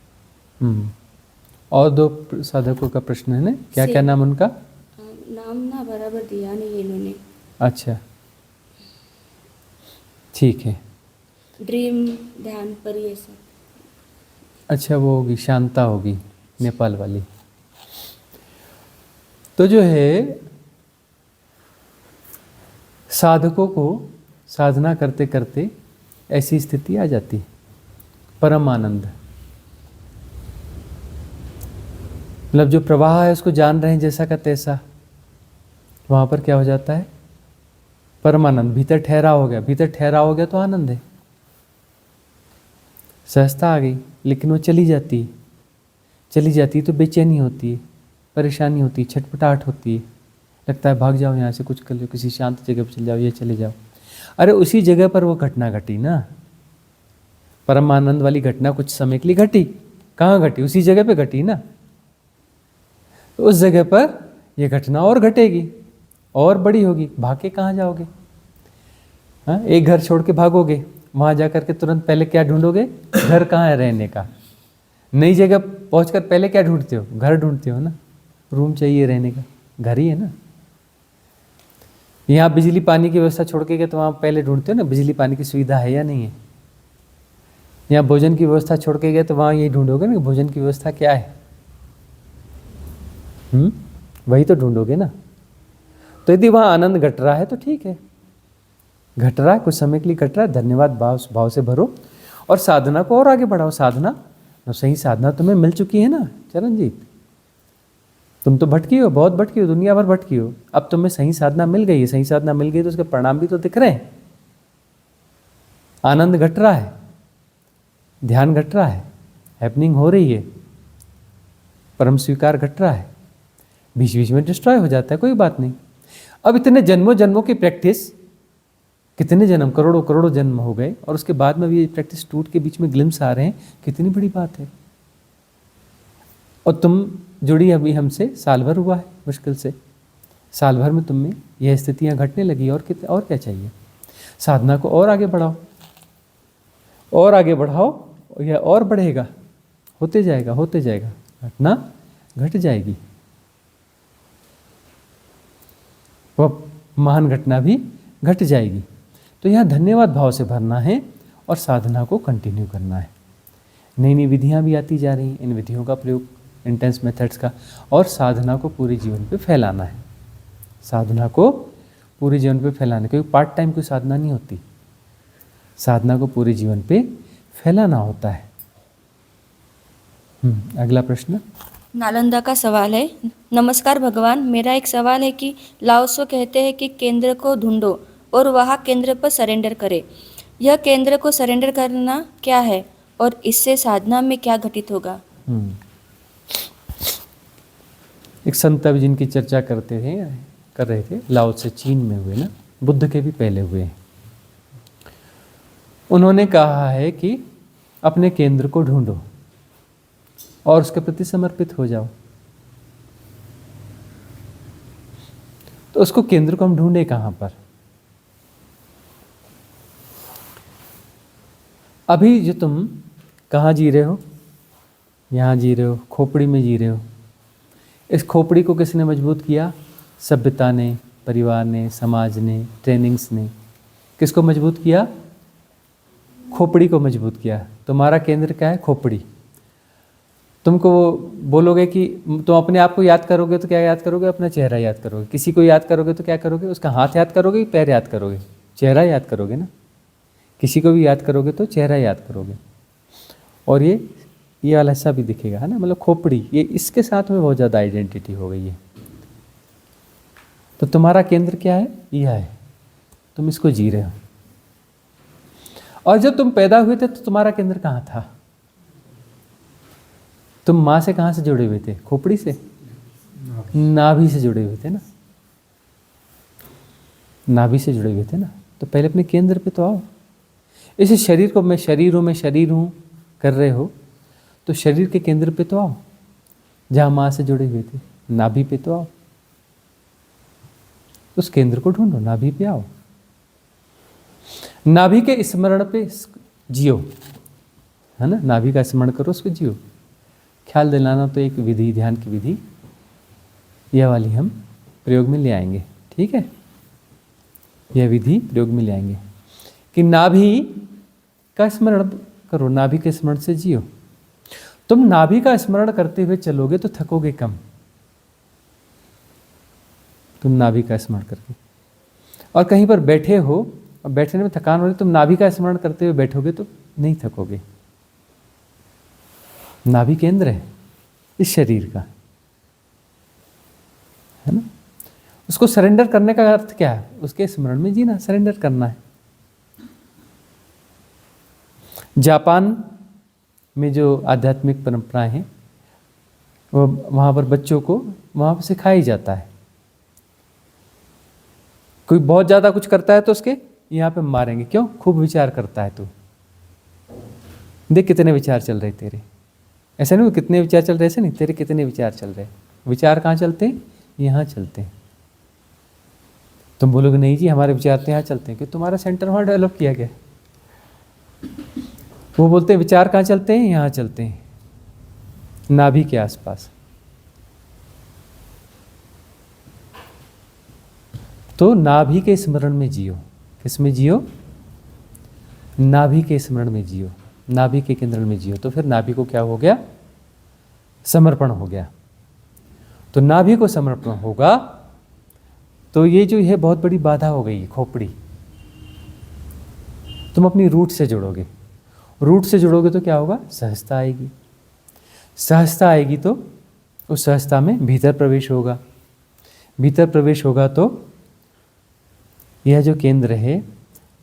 और दो साधकों का प्रश्न है ना, क्या क्या नाम उनका? नाम ना बराबर दिया नहीं इन्होंने। अच्छा ठीक है। ड्रीम ध्यान पर ये सब। अच्छा वो होगी शांता, होगी नेपाल वाली। तो जो है साधकों को साधना करते करते ऐसी स्थिति आ जाती है, परम आनंद। मतलब जो प्रवाह है उसको जान रहे हैं जैसा का तैसा, वहाँ पर क्या हो जाता है? परमानंद। भीतर ठहरा हो गया, भीतर ठहरा हो गया तो आनंद है, सहजता आ गई, लेकिन वो चली जाती है। चली जाती है तो बेचैनी होती है, परेशानी होती है, छटपटाहट होती है, लगता है भाग जाओ यहाँ से, कुछ कर लो, किसी शांत जगह पर चले जाओ, ये चले जाओ। अरे उसी जगह पर वो घटना घटी ना, परम आनंद वाली घटना कुछ समय के लिए घटी। कहाँ घटी? उसी जगह पे घटी ना। तो उस जगह पर ये घटना और घटेगी, और बड़ी होगी। भाग के कहाँ जाओगे? हाँ, एक घर छोड़ के भागोगे, वहाँ जा कर के तुरंत पहले क्या ढूंढोगे? घर कहाँ है रहने का। नई जगह पहुँचकर पहले क्या ढूंढते हो? घर ढूंढते हो ना। रूम चाहिए रहने का, घर ही है ना। यहाँ बिजली पानी की व्यवस्था छोड़ के गए तो वहाँ पहले ढूंढते हो ना बिजली पानी की सुविधा है या नहीं है। यहाँ भोजन की व्यवस्था छोड़ के गए तो वहाँ यही ढूंढोगे ना कि भोजन की व्यवस्था क्या है। वही तो ढूंढोगे ना। तो यदि वहाँ आनंद घट रहा है तो ठीक है, घट रहा है, कुछ समय के लिए घट रहा है, धन्यवाद भाव से भरो और साधना को और आगे बढ़ाओ। साधना सही साधना तुम्हें मिल चुकी है ना चरणजीत। तुम तो भटकी हो, बहुत भटकी हो, दुनिया भर भटकी हो। अब तुम्हें सही साधना मिल गई है। सही साधना मिल गई तो उसके परिणाम भी तो दिख रहे हैं। आनंद घट रहा है, ध्यान घट रहा है, हैपनिंग हो रही है, परम स्वीकार घट रहा है। बीच बीच में डिस्ट्रॉय हो जाता है, कोई बात नहीं। अब इतने जन्मों जन्मों की प्रैक्टिस, कितने जन्म, करोड़ों करोड़ों जन्म हो गए और उसके बाद में भी ये प्रैक्टिस टूट के बीच में ग्लिम्स आ रहे हैं, कितनी बड़ी बात है। और तुम जुड़ी अभी हमसे साल भर हुआ है, मुश्किल से साल भर में तुम में यह स्थितियां घटने लगी। और क्या चाहिए? साधना को और आगे बढ़ाओ, और आगे बढ़ाओ, यह और बढ़ेगा, होते जाएगा, होते जाएगा, घटना घट जाएगी। वह महान घटना भी घट जाएगी। तो यहाँ धन्यवाद भाव से भरना है और साधना को कंटिन्यू करना है। नई नई विधियाँ भी आती जा रही हैं, इन विधियों का प्रयोग, इंटेंस मेथड्स का, और साधना को पूरे जीवन पे फैलाना है। साधना को पूरे जीवन पे फैलाना, क्योंकि पार्ट टाइम कोई साधना नहीं होती, साधना को पूरे जीवन पे फैलाना होता है। अगला प्रश्न नालंदा का सवाल है। नमस्कार भगवान, मेरा एक सवाल है कि लाओत्सो कहते हैं कि केंद्र को ढूंढो और वहाँ केंद्र पर सरेंडर करें। यह केंद्र को सरेंडर करना क्या है और इससे साधना में क्या घटित होगा? एक संत अभी जिनकी चर्चा कर रहे थे, लाओत्से चीन में हुए ना, बुद्ध के भी पहले हुए हैं। उन्होंने कहा है कि अपने केंद्र को ढूंढो और उसके प्रति समर्पित हो जाओ। तो उसको केंद्र को हम ढूंढे कहाँ पर? अभी जो तुम कहाँ जी रहे हो? यहाँ जी रहे हो, खोपड़ी में जी रहे हो। इस खोपड़ी को किसने मजबूत किया? सभ्यता ने, परिवार ने, समाज ने, ट्रेनिंग्स ने। किसको मजबूत किया? खोपड़ी को मजबूत किया। तुम्हारा केंद्र क्या है? खोपड़ी। तुमको बोलोगे कि तुम अपने आप को याद करोगे तो क्या याद करोगे? अपना चेहरा याद करोगे। किसी को याद करोगे तो क्या करोगे? उसका हाथ याद करोगे कि पैर याद करोगे? चेहरा याद करोगे ना। किसी को भी याद करोगे तो चेहरा याद करोगे। और ये वाला हिस्सा भी दिखेगा, है ना, मतलब खोपड़ी, ये इसके साथ में बहुत ज़्यादा आइडेंटिटी हो गई है। तो तुम्हारा केंद्र क्या है? यह है, तुम इसको जी रहे हो। और जब तुम पैदा हुए थे तो तुम्हारा केंद्र कहाँ था? तुम माँ से कहाँ से जुड़े हुए थे? खोपड़ी से, नाभि से जुड़े हुए थे ना, नाभि से जुड़े हुए थे ना। तो पहले अपने केंद्र पे तो आओ। इस शरीर को मैं शरीर हूँ कर रहे हो तो शरीर के केंद्र पे तो आओ, जहाँ माँ से जुड़े हुए थे, नाभि पे तो आओ। उस केंद्र को ढूंढो, नाभि पे आओ, नाभि के स्मरण पे जियो, है ना। नाभि का स्मरण करो, उसको जियो। ख्याल दिलाना तो एक विधि, ध्यान की विधि, यह वाली हम प्रयोग में ले आएंगे, ठीक है। यह विधि प्रयोग में ले आएंगे कि नाभि का स्मरण करो, नाभि के स्मरण से जियो। तुम नाभि का स्मरण करते हुए चलोगे तो थकोगे कम। तुम नाभि का स्मरण करके, और कहीं पर बैठे हो और बैठने में थकान हो रही, तुम नाभि का स्मरण करते हुए बैठोगे तो नहीं थकोगे। नाभि केंद्र है इस शरीर का, है ना। उसको सरेंडर करने का अर्थ क्या है? उसके स्मरण में जीना, सरेंडर करना है। जापान में जो आध्यात्मिक परंपराएं हैं वो वहाँ पर बच्चों को वहाँ पर सिखाया जाता है। कोई बहुत ज़्यादा कुछ करता है तो उसके यहाँ पे मारेंगे, क्यों? खूब विचार करता है तू, देख कितने विचार चल रहे तेरे। ऐसा नहीं कितने विचार चल रहे, ऐसे नहीं, तेरे कितने विचार चल रहे। विचार कहाँ चलते हैं? यहाँ चलते हैं। तुम बोलोगे नहीं जी हमारे विचार तो यहाँ चलते हैं, कि तुम्हारा सेंटर वहाँ डेवलप किया गया। वो बोलते हैं विचार कहाँ चलते हैं? यहाँ चलते हैं, नाभि के आसपास। तो नाभि के स्मरण में जियो। किस में जियो? नाभि के स्मरण में जियो, नाभि के केंद्र में जियो। तो फिर नाभि को क्या हो गया? समर्पण हो गया। तो नाभि को समर्पण होगा तो ये जो है बहुत बड़ी बाधा हो गई, खोपड़ी। तुम अपनी रूट से जुड़ोगे, रूट से जुड़ोगे तो क्या होगा? सहजता आएगी। सहजता आएगी तो उस सहजता में भीतर प्रवेश होगा। भीतर प्रवेश होगा तो यह जो केंद्र है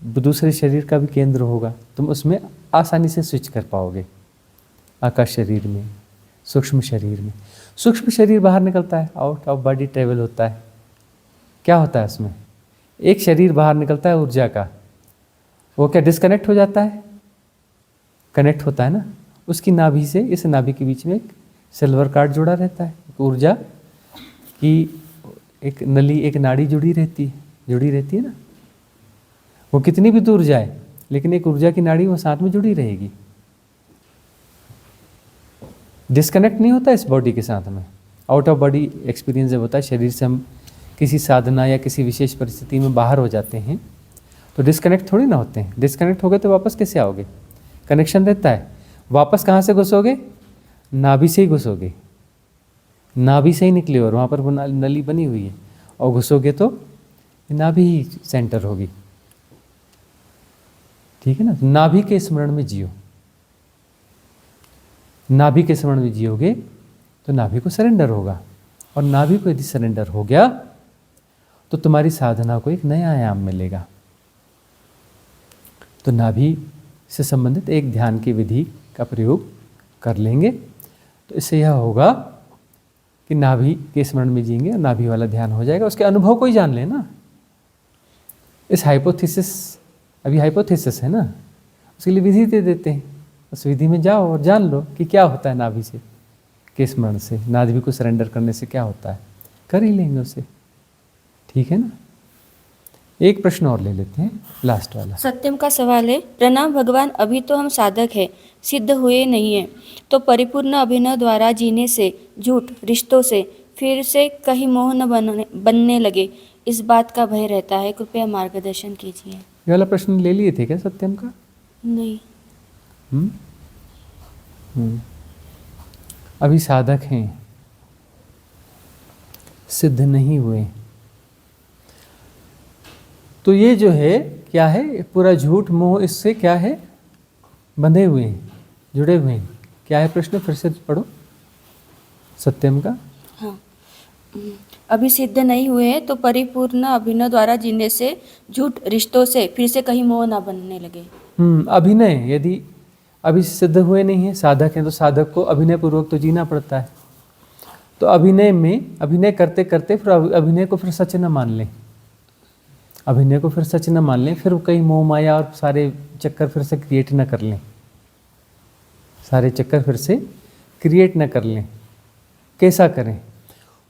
दूसरे शरीर का भी केंद्र होगा, तुम उसमें आसानी से स्विच कर पाओगे। आकाश शरीर में, सूक्ष्म शरीर में। सूक्ष्म शरीर बाहर निकलता है, आउट ऑफ बॉडी ट्रेवल होता है। क्या होता है उसमें? एक शरीर बाहर निकलता है ऊर्जा का, वो क्या डिस्कनेक्ट हो जाता है? कनेक्ट होता है ना। उसकी नाभि से इस नाभि के बीच में एक सिल्वर कार्ड जुड़ा रहता है, ऊर्जा की एक नली, एक नाड़ी जुड़ी रहती है ना। वो कितनी भी दूर जाए लेकिन एक ऊर्जा की नाड़ी वो साथ में जुड़ी रहेगी, डिस्कनेक्ट नहीं होता इस बॉडी के साथ में। आउट ऑफ बॉडी एक्सपीरियंस जब होता है, शरीर से हम किसी साधना या किसी विशेष परिस्थिति में बाहर हो जाते हैं तो डिस्कनेक्ट थोड़ी ना होते हैं। डिस्कनेक्ट हो गए तो वापस कैसे आओगे? कनेक्शन रहता है। वापस कहाँ से घुसोगे? नाभि से ही घुसोगे, नाभि से ही निकले और वहाँ पर वो नली बनी हुई है, और घुसोगे तो नाभि ही सेंटर होगी। ठीक है ना। नाभि के स्मरण में जियो। नाभि के स्मरण में जियोगे तो नाभि को सरेंडर होगा, और नाभि को यदि सरेंडर हो गया तो तुम्हारी साधना को एक नया आयाम मिलेगा। तो नाभि से संबंधित एक ध्यान की विधि का प्रयोग कर लेंगे तो इससे यह होगा कि नाभि के स्मरण में जिएंगे और नाभि वाला ध्यान हो जाएगा। उसके अनुभव को ही जान लेना। इस हाइपोथेसिस, अभी हाइपोथेसिस है ना, उसके लिए विधि दे देते हैं। उस विधि में जाओ और जान लो कि क्या होता है नाभि से, के स्मरण से, नाभि को सरेंडर करने से क्या होता है। कर ही लेंगे उसे। ठीक है ना। एक प्रश्न और ले लेते हैं, लास्ट वाला। सत्यम का सवाल है, प्रणाम भगवान, अभी तो हम साधक हैं, सिद्ध हुए नहीं हैं, तो परिपूर्ण अभिनय द्वारा जीने से, झूठ रिश्तों से फिर से कहीं मोह न बनने लगे, इस बात का भय रहता है, कृपया मार्गदर्शन कीजिए। ये वाला प्रश्न ले लिए थे क्या सत्यम का? नहीं। अभी साधक हैं, सिद्ध नहीं हुए, तो ये जो है क्या है? पूरा झूठ मोह इससे क्या है? बंधे हुए हैं, जुड़े हुए हैं। क्या है प्रश्न? फिर से पढ़ो सत्यम का। हाँ, अभी सिद्ध नहीं हुए हैं तो परिपूर्ण अभिनय द्वारा जीने से, झूठ रिश्तों से फिर से कहीं मोह ना बनने लगे। अभिनय, यदि अभी सिद्ध हुए नहीं है, साधक हैं, तो साधक को अभिनय पूर्वक तो जीना पड़ता है। तो अभिनय में, अभिनय करते करते फिर अभिनय को फिर सच न मान लें, अभिनय को फिर सच न मान लें, फिर कहीं मोह माया और सारे चक्कर फिर से क्रिएट न कर लें, सारे चक्कर फिर से क्रिएट न कर लें। कैसा करें?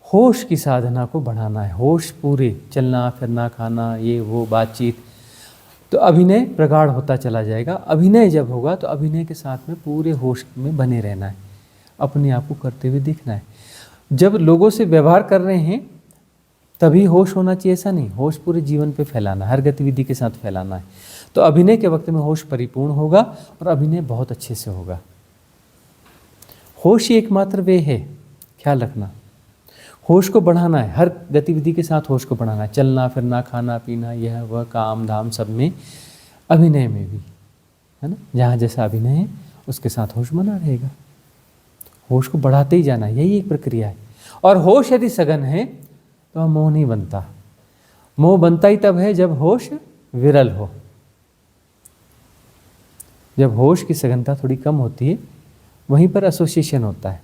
होश की साधना को बढ़ाना है। होश पूरे, चलना फिरना, खाना, ये वो, बातचीत, तो अभिनय प्रगाढ़ होता चला जाएगा। अभिनय जब होगा तो अभिनय के साथ में पूरे होश में बने रहना है, अपने आप को करते हुए दिखना है। जब लोगों से व्यवहार कर रहे हैं तभी होश होना चाहिए, ऐसा नहीं। होश पूरे जीवन पे फैलाना, हर गतिविधि के साथ फैलाना है। तो अभिनय के वक्त में होश परिपूर्ण होगा और अभिनय बहुत अच्छे से होगा। होश ही एकमात्र वे है, ख्याल रखना। होश को बढ़ाना है, हर गतिविधि के साथ होश को बढ़ाना है। चलना फिरना, खाना पीना, यह वह, काम धाम, सब में, अभिनय में भी, है ना। जहाँ जैसा अभिनय है उसके साथ होश बना रहेगा। होश को बढ़ाते ही जाना, यही एक प्रक्रिया है। और होश यदि सघन है तो मोह नहीं बनता। मोह बनता ही तब है जब होश विरल हो। जब होश की सघनता थोड़ी कम होती है वहीं पर एसोसिएशन होता है।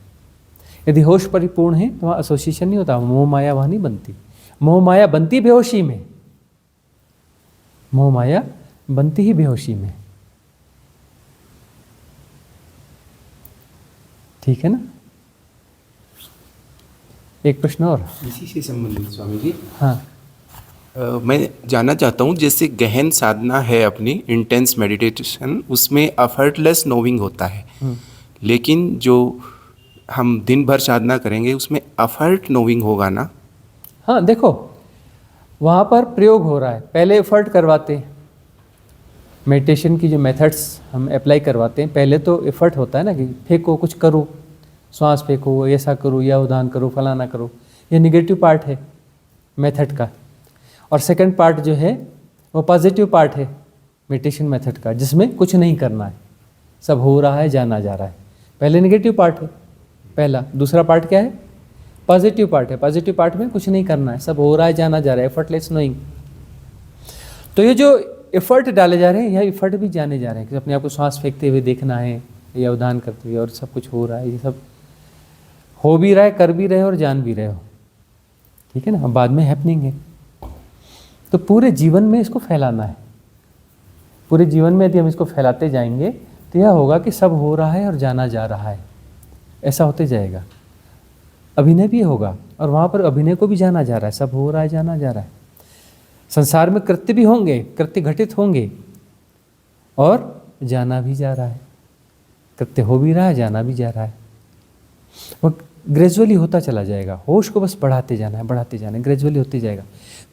यदि होश परिपूर्ण है तो वहाँ एसोसिएशन नहीं होता, मोह माया वहाँ नहीं बनती। मोह माया बनती बेहोशी में, मोह माया बनती ही बेहोशी में। ठीक है ना? एक प्रश्न और। इसी से संबंधित स्वामी जी, हाँ, मैं जानना चाहता हूँ, जैसे गहन साधना है अपनी इंटेंस मेडिटेशन, उसमें एफर्टलेस नोइंग होता है, लेकिन जो हम दिन भर साधना करेंगे उसमें एफर्ट नोइंग होगा ना? हाँ, देखो वहाँ पर प्रयोग हो रहा है। पहले एफर्ट करवाते हैं, मेडिटेशन की जो मेथड्स हम अप्लाई करवाते हैं, पहले तो एफर्ट होता है ना कि फेंको, कुछ करो, श्वास फेंको, ऐसा करो, या उदान करो, फलाना करो। ये निगेटिव पार्ट है मेथड का। और सेकंड पार्ट जो है वो पॉजिटिव पार्ट है मेडिटेशन मेथड का, जिसमें कुछ नहीं करना है, सब हो रहा है, जाना जा रहा है। पहले निगेटिव पार्ट है पहला। दूसरा पार्ट क्या है? पॉजिटिव पार्ट है। पॉजिटिव पार्ट में कुछ नहीं करना है, सब हो रहा है, जाना जा रहा है, एफर्टलेस नोइंग। तो ये जो एफर्ट डाले जा रहे हैं, यह एफर्ट भी जाने जा रहे हैं कि अपने आप को श्वास फेंकते हुए देखना है, या उदान करते हुए, और सब कुछ हो रहा है, ये सब हो भी रहा है, कर भी रहे हो और जान भी रहे हो। ठीक है ना? अब बाद में हैपनिंग है। तो पूरे जीवन में इसको फैलाना है। पूरे जीवन में यदि हम इसको फैलाते जाएंगे तो यह होगा कि सब हो रहा है और जाना जा रहा है, ऐसा होते जाएगा। अभिनय भी होगा और वहाँ पर अभिनय को भी जाना जा रहा है, सब हो रहा है, जाना जा रहा है। संसार में कृत्य भी होंगे, कृत्य घटित होंगे और जाना भी जा रहा है। कृत्य हो भी रहा है, जाना भी जा रहा है। वो ग्रेजुअली होता चला जाएगा। होश को बस बढ़ाते जाना है, बढ़ाते जाना है, ग्रेजुअली होते जाएगा।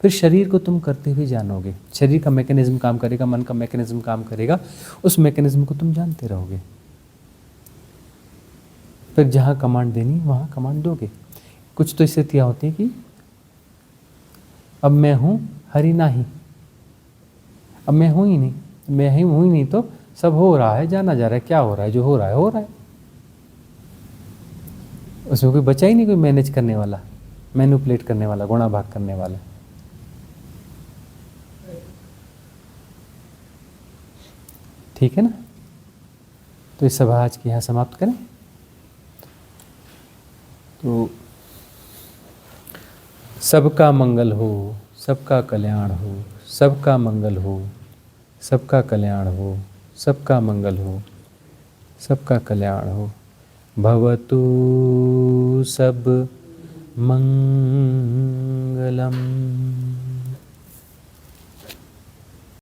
फिर शरीर को तुम करते हुए जानोगे। शरीर का मैकेनिज्म काम करेगा, मन का मैकेनिज्म काम करेगा, उस मैकेनिज्म को तुम जानते रहोगे। फिर जहाँ कमांड देनी वहाँ कमांड दोगे। कुछ तो स्थितियाँ होती हैं कि अब मैं हूँ, हरि नाही, अब मैं हूँ ही नहीं, मैं ही हूँ ही नहीं, तो सब हो रहा है, जाना जा रहा है। क्या हो रहा है? जो हो रहा है हो रहा है, उसमें कोई बचा ही नहीं, कोई मैनेज करने वाला, मैनिपुलेट करने वाला, गुणा भाग करने वाला। ठीक है ना? तो इस सभा आज की यहाँ समाप्त करें। तो सबका मंगल हो, सबका कल्याण हो, सबका मंगल हो, सबका कल्याण हो, सबका मंगल हो, सबका कल्याण हो। भवतु सब मंगलम।